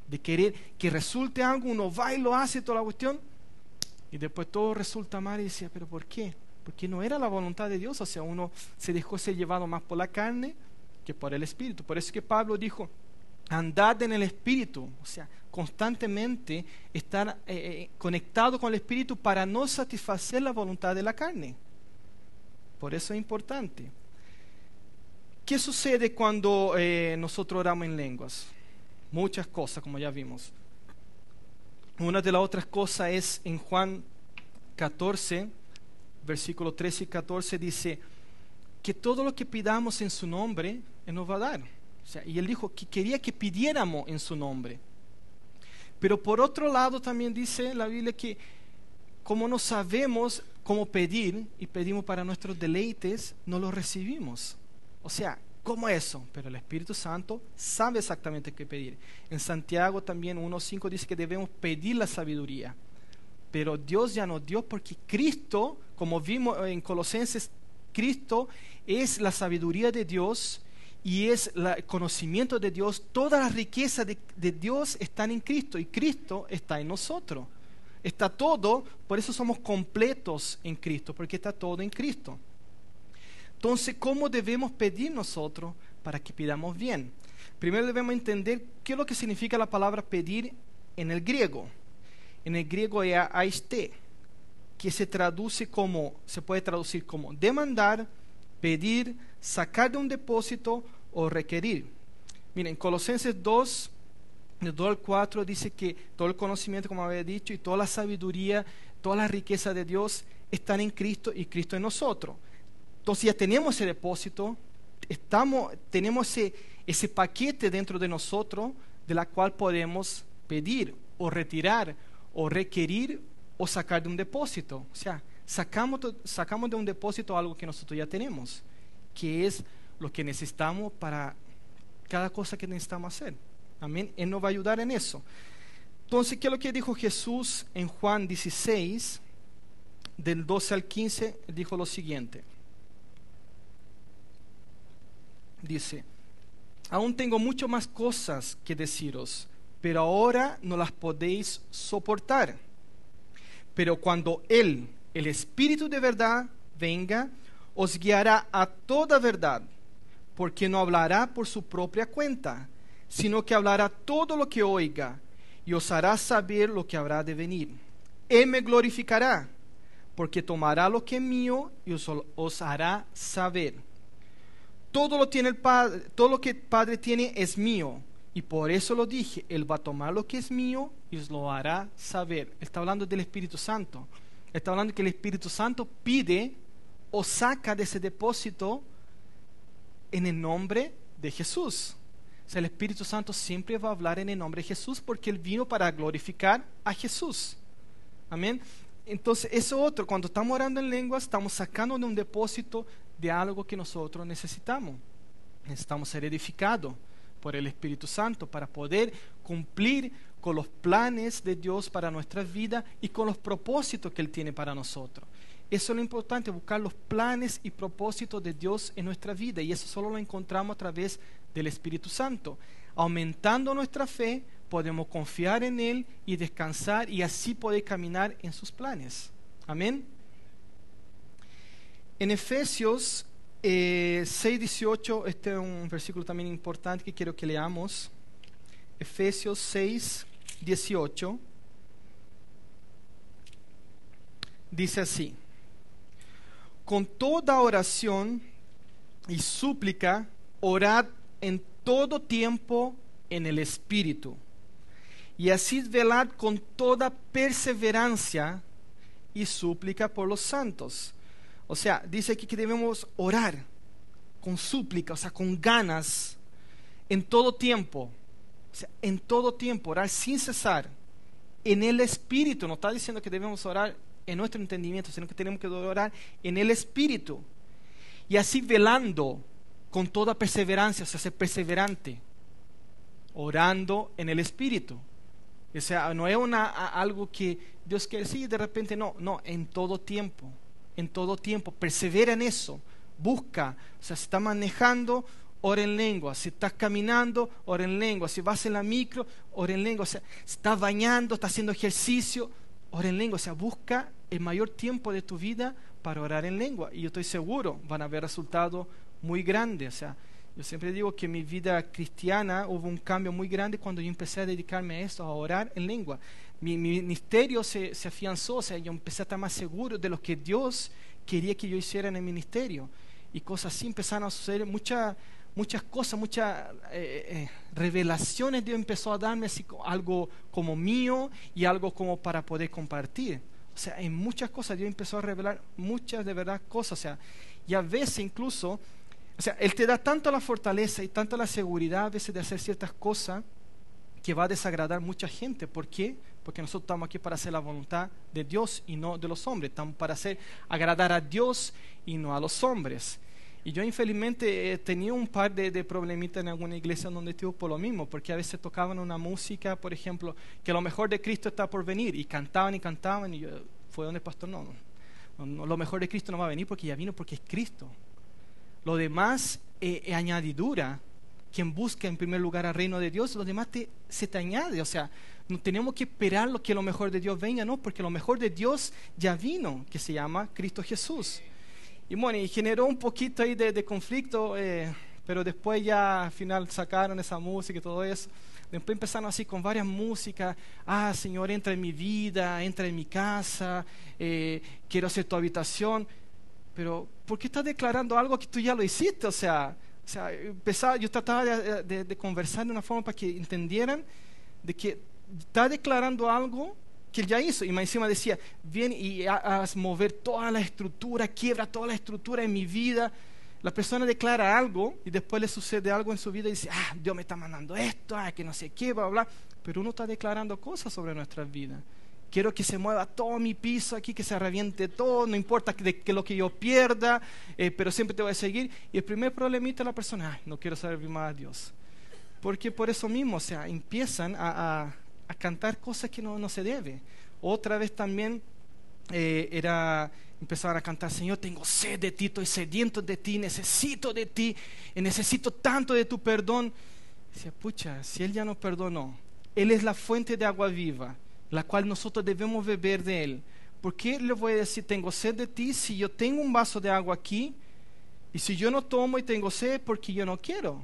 de querer que resulte algo. Uno va y lo hace, toda la cuestión, y después todo resulta mal y decía, ¿pero por qué? Porque no era la voluntad de Dios. O sea, uno se dejó ser llevado más por la carne que por el Espíritu. Por eso que Pablo dijo andad en el Espíritu, o sea, constantemente estar conectado con el Espíritu para no satisfacer la voluntad de la carne. Por eso es importante. ¿Qué sucede cuando nosotros oramos en lenguas? Muchas cosas, como ya vimos. Una de las otras cosas es en Juan 14, versículos 13 y 14, dice que todo lo que pidamos en su nombre, Él nos va a dar. O sea, y Él dijo que quería que pidiéramos en su nombre. Pero por otro lado también dice la Biblia que como no sabemos cómo pedir y pedimos para nuestros deleites, no los recibimos. O sea, ¿cómo eso? Pero el Espíritu Santo sabe exactamente qué pedir. En Santiago también 1.5 dice que debemos pedir la sabiduría. Pero Dios ya nos dio porque Cristo, como vimos en Colosenses, Cristo es la sabiduría de Dios y es el conocimiento de Dios. Toda la riqueza de Dios están en Cristo y Cristo está en nosotros. Está todo, por eso somos completos en Cristo, porque está todo en Cristo. Entonces, ¿cómo debemos pedir nosotros para que pidamos bien? Primero debemos entender qué es lo que significa la palabra pedir en el griego. En el griego es aiste, que se puede traducir como demandar, pedir, sacar de un depósito o requerir. Miren, Colosenses 2, del 2 al 4 dice que todo el conocimiento, como había dicho, y toda la sabiduría, toda la riqueza de Dios están en Cristo y Cristo en nosotros. Entonces ya tenemos ese depósito, tenemos ese paquete dentro de nosotros de la cual podemos pedir o retirar o requerir o sacar de un depósito. O sea, sacamos de un depósito algo que nosotros ya tenemos, que es lo que necesitamos para cada cosa que necesitamos hacer. Amén. Él nos va a ayudar en eso. Entonces, ¿qué es lo que dijo Jesús en Juan 16, del 12 al 15? Dijo lo siguiente. Dice, aún tengo mucho más cosas que deciros, pero ahora no las podéis soportar. Pero cuando Él, el Espíritu de verdad, venga, os guiará a toda verdad, porque no hablará por su propia cuenta, sino que hablará todo lo que oiga, y os hará saber lo que habrá de venir. Él me glorificará, porque tomará lo que es mío y os hará saber. Todo lo que el Padre tiene es mío, y por eso lo dije, Él va a tomar lo que es mío y os lo hará saber. Está hablando del Espíritu Santo. Está hablando que el Espíritu Santo pide o saca de ese depósito en el nombre de Jesús. O sea, el Espíritu Santo siempre va a hablar en el nombre de Jesús porque Él vino para glorificar a Jesús. Amén. Entonces, eso otro, cuando estamos orando en lenguas, estamos sacando de un depósito de algo que nosotros necesitamos. Necesitamos ser edificados por el Espíritu Santo para poder cumplir con los planes de Dios para nuestra vida y con los propósitos que Él tiene para nosotros. Eso es lo importante, buscar los planes y propósitos de Dios en nuestra vida, y eso solo lo encontramos a través del Espíritu Santo. Aumentando nuestra fe, podemos confiar en Él y descansar y así poder caminar en sus planes. Amén. En Efesios 6:18, este es un versículo también importante que quiero que leamos. Efesios 6:18 dice así: con toda oración y súplica, orad en todo tiempo en el Espíritu, y así velad con toda perseverancia y súplica por los santos. O sea, dice aquí que debemos orar con súplica, o sea, con ganas, en todo tiempo. O sea, en todo tiempo, orar sin cesar, en el Espíritu. No está diciendo que debemos orar en nuestro entendimiento, sino que tenemos que orar en el Espíritu. Y así velando con toda perseverancia, o sea, ser perseverante, orando en el Espíritu. O sea, no es algo que Dios quiere decir de repente, no, en todo tiempo. En todo tiempo, persevera en eso, busca. O sea, si estás manejando, ora en lengua. Si estás caminando, ora en lengua. Si vas en la micro, ora en lengua. O sea, si estás bañando, estás haciendo ejercicio, ora en lengua. O sea, busca el mayor tiempo de tu vida para orar en lengua. Y yo estoy seguro, van a haber resultados muy grandes. O sea, Yo siempre digo que en mi vida cristiana hubo un cambio muy grande cuando yo empecé a dedicarme a esto, a orar en lengua. Mi ministerio se afianzó, o sea, yo empecé a estar más seguro de lo que Dios quería que yo hiciera en el ministerio. Y cosas así empezaron a suceder, muchas cosas, muchas revelaciones Dios empezó a darme, así algo como mío y algo como para poder compartir. O sea, en muchas cosas Dios empezó a revelar muchas de verdad cosas, o sea, y a veces incluso, o sea, Él te da tanto la fortaleza y tanto la seguridad a veces de hacer ciertas cosas que va a desagradar mucha gente. ¿Por qué? Porque nosotros estamos aquí para hacer la voluntad de Dios y no de los hombres. Estamos para agradar a Dios y no a los hombres. Y yo infelizmente he tenido un par de problemitas en alguna iglesia donde estuve por lo mismo, porque a veces tocaban una música, por ejemplo, que lo mejor de Cristo está por venir, y cantaban, y yo, fue donde el pastor, no, lo mejor de Cristo no va a venir porque ya vino, porque es Cristo. Lo demás es añadidura. Quien busca en primer lugar al reino de Dios, lo demás se te añade. O sea, no tenemos que esperar que lo mejor de Dios venga, no, porque lo mejor de Dios ya vino, que se llama Cristo Jesús. Y bueno, y generó un poquito ahí de conflicto, pero después ya al final sacaron esa música y todo eso. Después empezaron así con varias músicas. Señor, entra en mi vida, entra en mi casa, quiero hacer tu habitación. Pero, ¿por qué estás declarando algo que tú ya lo hiciste? O sea, yo trataba de conversar de una forma para que entendieran de que está declarando algo que él ya hizo. Y más encima decía, viene y haz mover toda la estructura, quiebra toda la estructura en mi vida. La persona declara algo y después le sucede algo en su vida y dice, Dios me está mandando esto, que no sé qué, bla, bla. Pero uno está declarando cosas sobre nuestras vidas. Quiero que se mueva todo mi piso aquí, que se reviente todo, no importa que lo que yo pierda, pero siempre te voy a seguir. Y el primer problemita es la persona, no quiero servir más a Dios. Porque por eso mismo, o sea, empiezan a cantar cosas que no se debe. Otra vez también empezaban a cantar, Señor, tengo sed de ti, estoy sediento de ti, necesito de ti, necesito tanto de tu perdón. Decía, pucha, si Él ya nos perdonó, Él es la fuente de agua viva, la cual nosotros debemos beber de Él. ¿Por qué le voy a decir tengo sed de ti si yo tengo un vaso de agua aquí y si yo no tomo y tengo sed porque yo no quiero?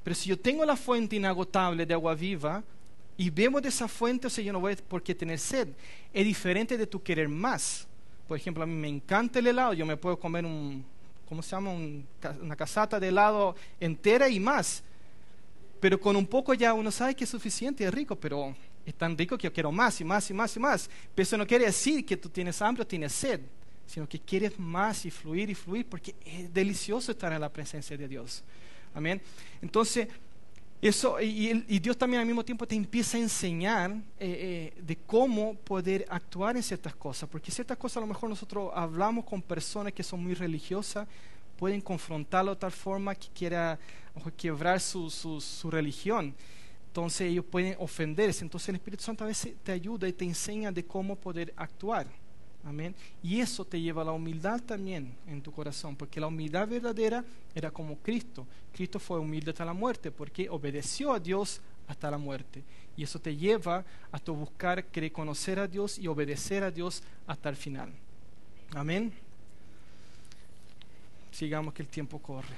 Pero si yo tengo la fuente inagotable de agua viva y bebo de esa fuente, o sea, yo no voy por qué tener sed. Es diferente de tu querer más. Por ejemplo, a mí me encanta el helado, yo me puedo comer una casata de helado entera y más. Pero con un poco ya uno sabe que es suficiente, es rico, pero es tan rico que yo quiero más y más y más y más. Pero eso no quiere decir que tú tienes hambre o tienes sed, sino que quieres más y fluir, porque es delicioso estar en la presencia de Dios. Amén. Entonces, eso, y Dios también al mismo tiempo te empieza a enseñar de cómo poder actuar en ciertas cosas, porque ciertas cosas a lo mejor nosotros hablamos con personas que son muy religiosas, pueden confrontarlo de tal forma que quiera quebrar su religión. Entonces ellos pueden ofenderse. Entonces el Espíritu Santo a veces te ayuda y te enseña de cómo poder actuar. Amén. Y eso te lleva a la humildad también en tu corazón, porque la humildad verdadera era como Cristo. Cristo fue humilde hasta la muerte porque obedeció a Dios hasta la muerte. Y eso te lleva a tu buscar querer conocer a Dios y obedecer a Dios hasta el final. Amén. Sigamos que el tiempo corre.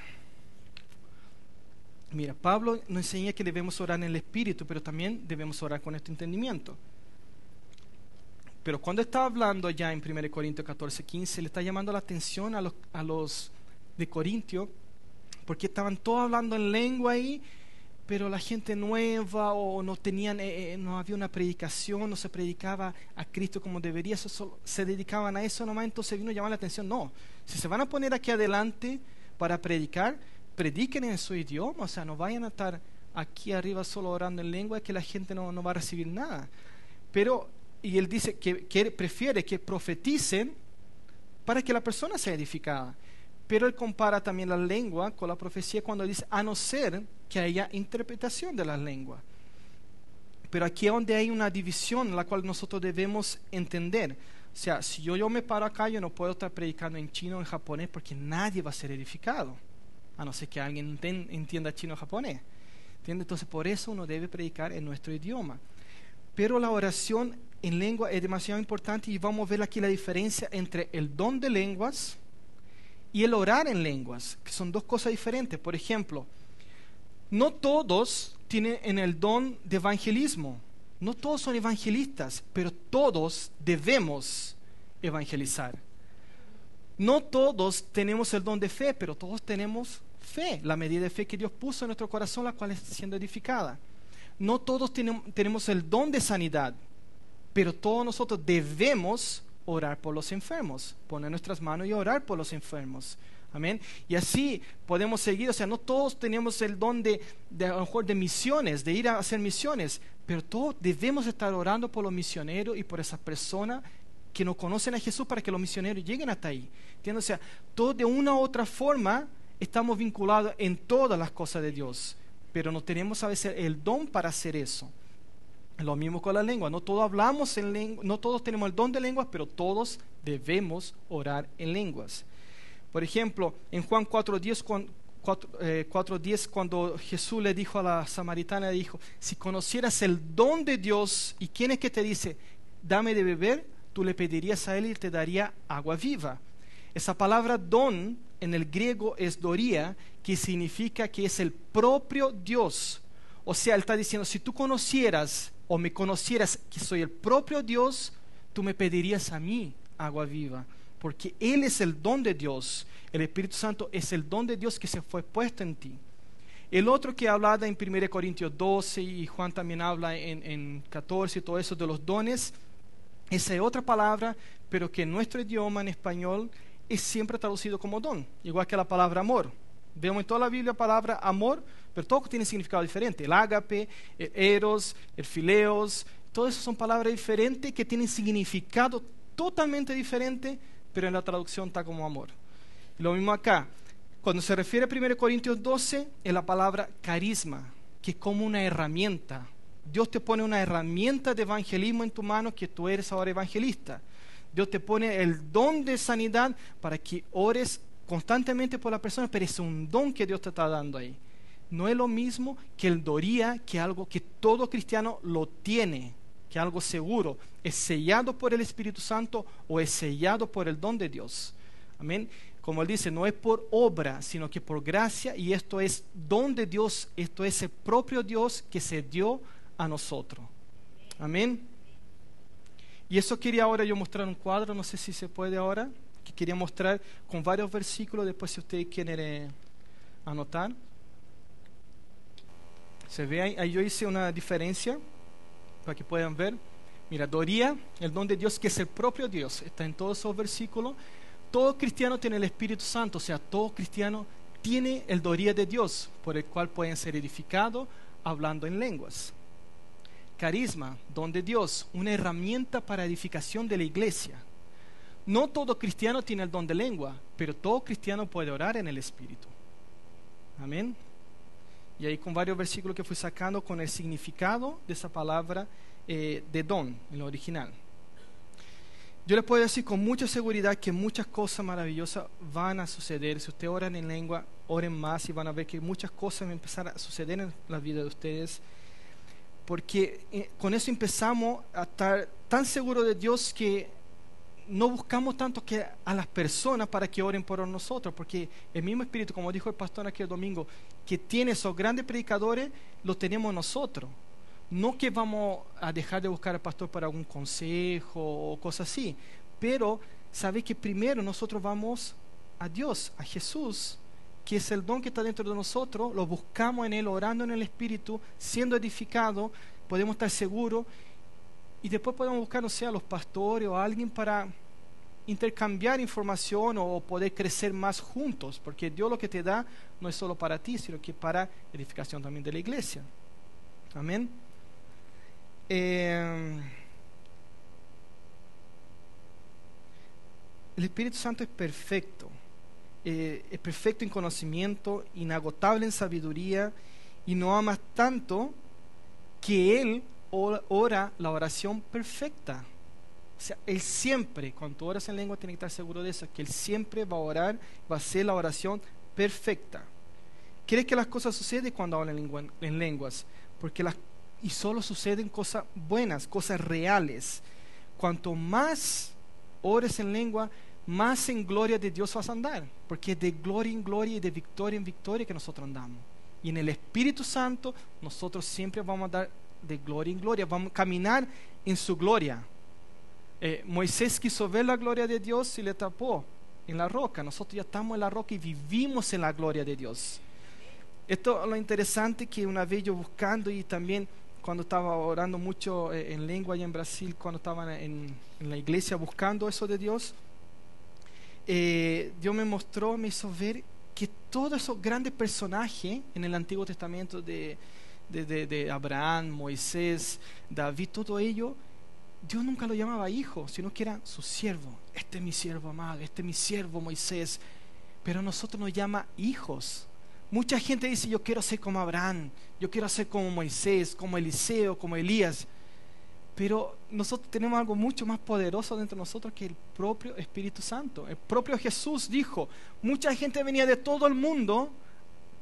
Mira, Pablo nos enseña que debemos orar en el Espíritu, pero también debemos orar con este entendimiento. Pero cuando está hablando ya en 1 Corintios 14:15, le está llamando la atención a los de Corintio, porque estaban todos hablando en lengua ahí, pero la gente nueva o no había una predicación, no se predicaba a Cristo como debería, se dedicaban a eso nomás. Entonces vino a llamar la atención, no, si se van a poner aquí adelante para predicar, prediquen en su idioma, o sea, no vayan a estar aquí arriba solo orando en lengua, que la gente no va a recibir nada. Y él dice que prefiere que profeticen para que la persona sea edificada. Pero él compara también la lengua con la profecía cuando dice, a no ser que haya interpretación de la lengua. Pero aquí es donde hay una división, la cual nosotros debemos entender. O sea, si yo me paro acá, yo no puedo estar predicando en chino o en japonés porque nadie va a ser edificado, a no ser que alguien entienda chino o japonés. ¿Entiende? Entonces, por eso uno debe predicar en nuestro idioma. Pero la oración en lengua es demasiado importante y vamos a ver aquí la diferencia entre el don de lenguas y el orar en lenguas, que son dos cosas diferentes. Por ejemplo, No todos tienen el don de evangelismo. No todos son evangelistas, pero todos debemos evangelizar. No todos tenemos el don de fe, pero todos tenemos fe, la medida de fe que Dios puso en nuestro corazón, la cual está siendo edificada. No todos tenemos el don de sanidad, pero todos nosotros debemos orar por los enfermos, poner nuestras manos y orar por los enfermos. Amén. Y así podemos seguir. O sea, no todos tenemos el don de a lo mejor de misiones, de ir a hacer misiones, pero todos debemos estar orando por los misioneros y por esas personas que no conocen a Jesús, para que los misioneros lleguen hasta ahí. ¿Entiendes? O sea, todos de una u otra forma estamos vinculados en todas las cosas de Dios, pero no tenemos a veces el don para hacer eso. Lo mismo con la lengua. No todos hablamos en lengua, no todos tenemos el don de lenguas, pero todos debemos orar en lenguas. Por ejemplo, en Juan 4:10, cuando Jesús le dijo a la samaritana, le dijo: si conocieras el don de Dios, ¿y quién es que te dice, dame de beber? Tú le pedirías a él y te daría agua viva. Esa palabra don en el griego es doría, que significa que es el propio Dios. O sea, él está diciendo, si tú conocieras o me conocieras que soy el propio Dios, tú me pedirías a mí agua viva, porque Él es el don de Dios. El Espíritu Santo es el don de Dios que se fue puesto en ti. El otro que habla en 1 Corintios 12, y Juan también habla en 14 y todo eso de los dones, esa es otra palabra, pero que en nuestro idioma, en español, es siempre traducido como don, igual que la palabra amor. Vemos en toda la Biblia la palabra amor, pero todo tiene significado diferente. El ágape, el eros, el fileos, todo eso son palabras diferentes que tienen significado totalmente diferente, pero en la traducción está como amor. Lo mismo acá. Cuando se refiere a 1 Corintios 12, es la palabra carisma, que es como una herramienta. Dios te pone una herramienta de evangelismo en tu mano, que tú eres ahora evangelista. Dios te pone el don de sanidad para que ores constantemente por la persona, pero es un don que Dios te está dando ahí. No es lo mismo que el doría, que algo que todo cristiano lo tiene, que algo seguro. Es sellado por el Espíritu Santo o es sellado por el don de Dios. Amén. Como él dice, no es por obra, sino que por gracia, y esto es don de Dios, esto es el propio Dios que se dio a nosotros. Amén. Y eso quería ahora yo mostrar un cuadro, no sé si se puede ahora, que quería mostrar con varios versículos, después si ustedes quieren anotar. Se ve ahí yo hice una diferencia para que puedan ver. Mira, doría, el don de Dios, que es el propio Dios, está en todos esos versículos. Todo cristiano tiene el Espíritu Santo, o sea, todo cristiano tiene el doría de Dios, por el cual pueden ser edificados hablando en lenguas. Carisma, don de Dios, una herramienta para edificación de la iglesia. No todo cristiano tiene el don de lengua, pero todo cristiano puede orar en el Espíritu. Amén. Y ahí con varios versículos que fui sacando con el significado de esa palabra de don, en lo original. Yo les puedo decir con mucha seguridad que muchas cosas maravillosas van a suceder. Si ustedes oran en lengua, oren más y van a ver que muchas cosas van a empezar a suceder en la vida de ustedes. Porque con eso empezamos a estar tan seguros de Dios que no buscamos tanto que a las personas para que oren por nosotros, porque el mismo Espíritu, como dijo el pastor aquí el domingo, que tiene esos grandes predicadores, los tenemos nosotros. No que vamos a dejar de buscar al pastor para algún consejo o cosas así, pero sabe que primero nosotros vamos a Dios, a Jesús, que es el don que está dentro de nosotros, lo buscamos en Él, orando en el Espíritu, siendo edificado, podemos estar seguros, y después podemos buscar, no sé, a los pastores o a alguien para intercambiar información o poder crecer más juntos, porque Dios lo que te da no es solo para ti, sino que para edificación también de la iglesia. Amén. El Espíritu Santo es perfecto en conocimiento, inagotable en sabiduría, y nos ama tanto que Él ora la oración perfecta. O sea, Él siempre, cuando tú oras en lengua, tienes que estar seguro de eso, que Él siempre va a orar, va a hacer la oración perfecta. ¿Crees que las cosas suceden cuando hablan en lenguas? Y solo suceden cosas buenas, cosas reales. Cuanto más ores en lengua, más en gloria de Dios vas a andar, porque es de gloria en gloria y de victoria en victoria que nosotros andamos. Y en el Espíritu Santo nosotros siempre vamos a dar de gloria en gloria, vamos a caminar en su gloria. Moisés quiso ver la gloria de Dios y le tapó en la roca. Nosotros ya estamos en la roca y vivimos en la gloria de Dios. Esto es lo interesante, que una vez yo buscando, y también cuando estaba orando mucho en lengua allá en Brasil, cuando estaba en la iglesia buscando eso de Dios, Dios me mostró, me hizo ver que todos esos grandes personajes en el Antiguo Testamento de Abraham, Moisés, David, todo ello, Dios nunca lo llamaba hijo, sino que era su siervo. Este es mi siervo amado, este es mi siervo Moisés. Pero a nosotros nos llama hijos. Mucha gente dice, yo quiero ser como Abraham, yo quiero ser como Moisés, como Eliseo, como Elías. Pero nosotros tenemos algo mucho más poderoso dentro de nosotros, que el propio Espíritu Santo. El propio Jesús dijo, mucha gente venía de todo el mundo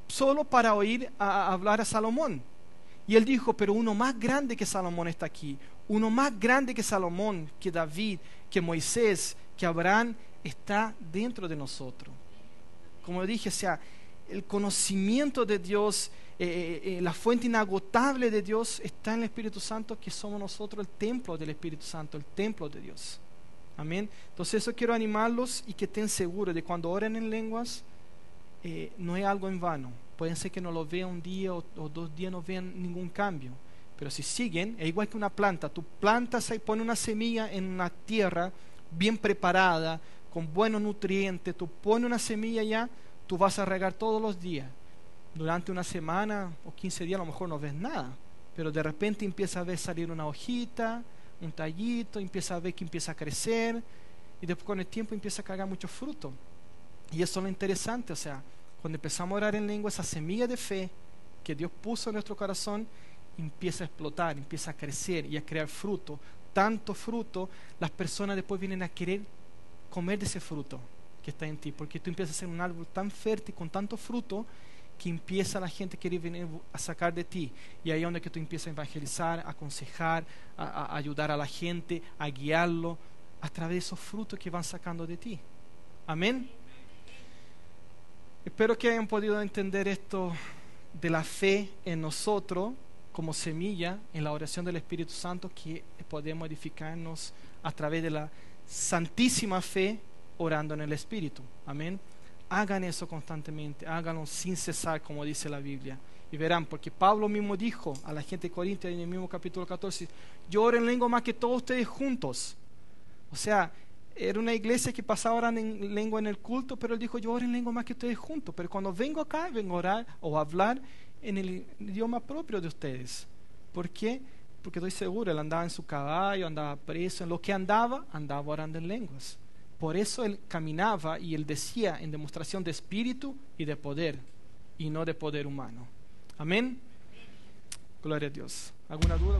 solo para oír hablar a Salomón. Y él dijo, pero uno más grande que Salomón está aquí. Uno más grande que Salomón, que David, que Moisés, que Abraham, está dentro de nosotros. Como dije, o sea, el conocimiento de Dios, la fuente inagotable de Dios está en el Espíritu Santo, que somos nosotros el templo del Espíritu Santo, el templo de Dios. Amén. Entonces eso quiero animarlos, y que estén seguros de cuando oren en lenguas, no es algo en vano. Pueden ser que no lo vean un día o 2 días, no vean ningún cambio, pero si siguen, es igual que una planta. Tú plantas y pones una semilla en una tierra bien preparada, con buenos nutrientes. Tú pones una semilla allá, tú vas a regar todos los días. Durante una semana o 15 días a lo mejor no ves nada, pero de repente empieza a ver salir una hojita, un tallito, empieza a ver que empieza a crecer, y después con el tiempo empieza a cargar mucho fruto. Y eso es lo interesante, o sea, cuando empezamos a orar en lengua, esa semilla de fe que Dios puso en nuestro corazón empieza a explotar, empieza a crecer y a crear fruto. Tanto fruto, las personas después vienen a querer comer de ese fruto que está en ti, porque tú empiezas a ser un árbol tan fértil, con tanto fruto, que empieza la gente a querer venir a sacar de ti. Y ahí es donde que tú empiezas a evangelizar, a aconsejar, a ayudar a la gente, a guiarlo a través de esos frutos que van sacando de ti. Amén. Espero que hayan podido entender esto de la fe en nosotros como semilla en la oración del Espíritu Santo, que podemos edificarnos a través de la santísima fe orando en el Espíritu. Amén. Hagan eso constantemente, háganlo sin cesar, como dice la Biblia. Y verán, porque Pablo mismo dijo a la gente de Corintia en el mismo capítulo 14, yo oro en lengua más que todos ustedes juntos. O sea, era una iglesia que pasaba orando en lengua en el culto, pero él dijo, yo oro en lengua más que ustedes juntos. Pero cuando vengo acá, vengo a orar o a hablar en el idioma propio de ustedes. ¿Por qué? Porque estoy seguro, él andaba en su caballo, andaba preso, en lo que andaba orando en lenguas. Por eso él caminaba y él decía en demostración de espíritu y de poder, y no de poder humano. Amén. Gloria a Dios. ¿Alguna duda?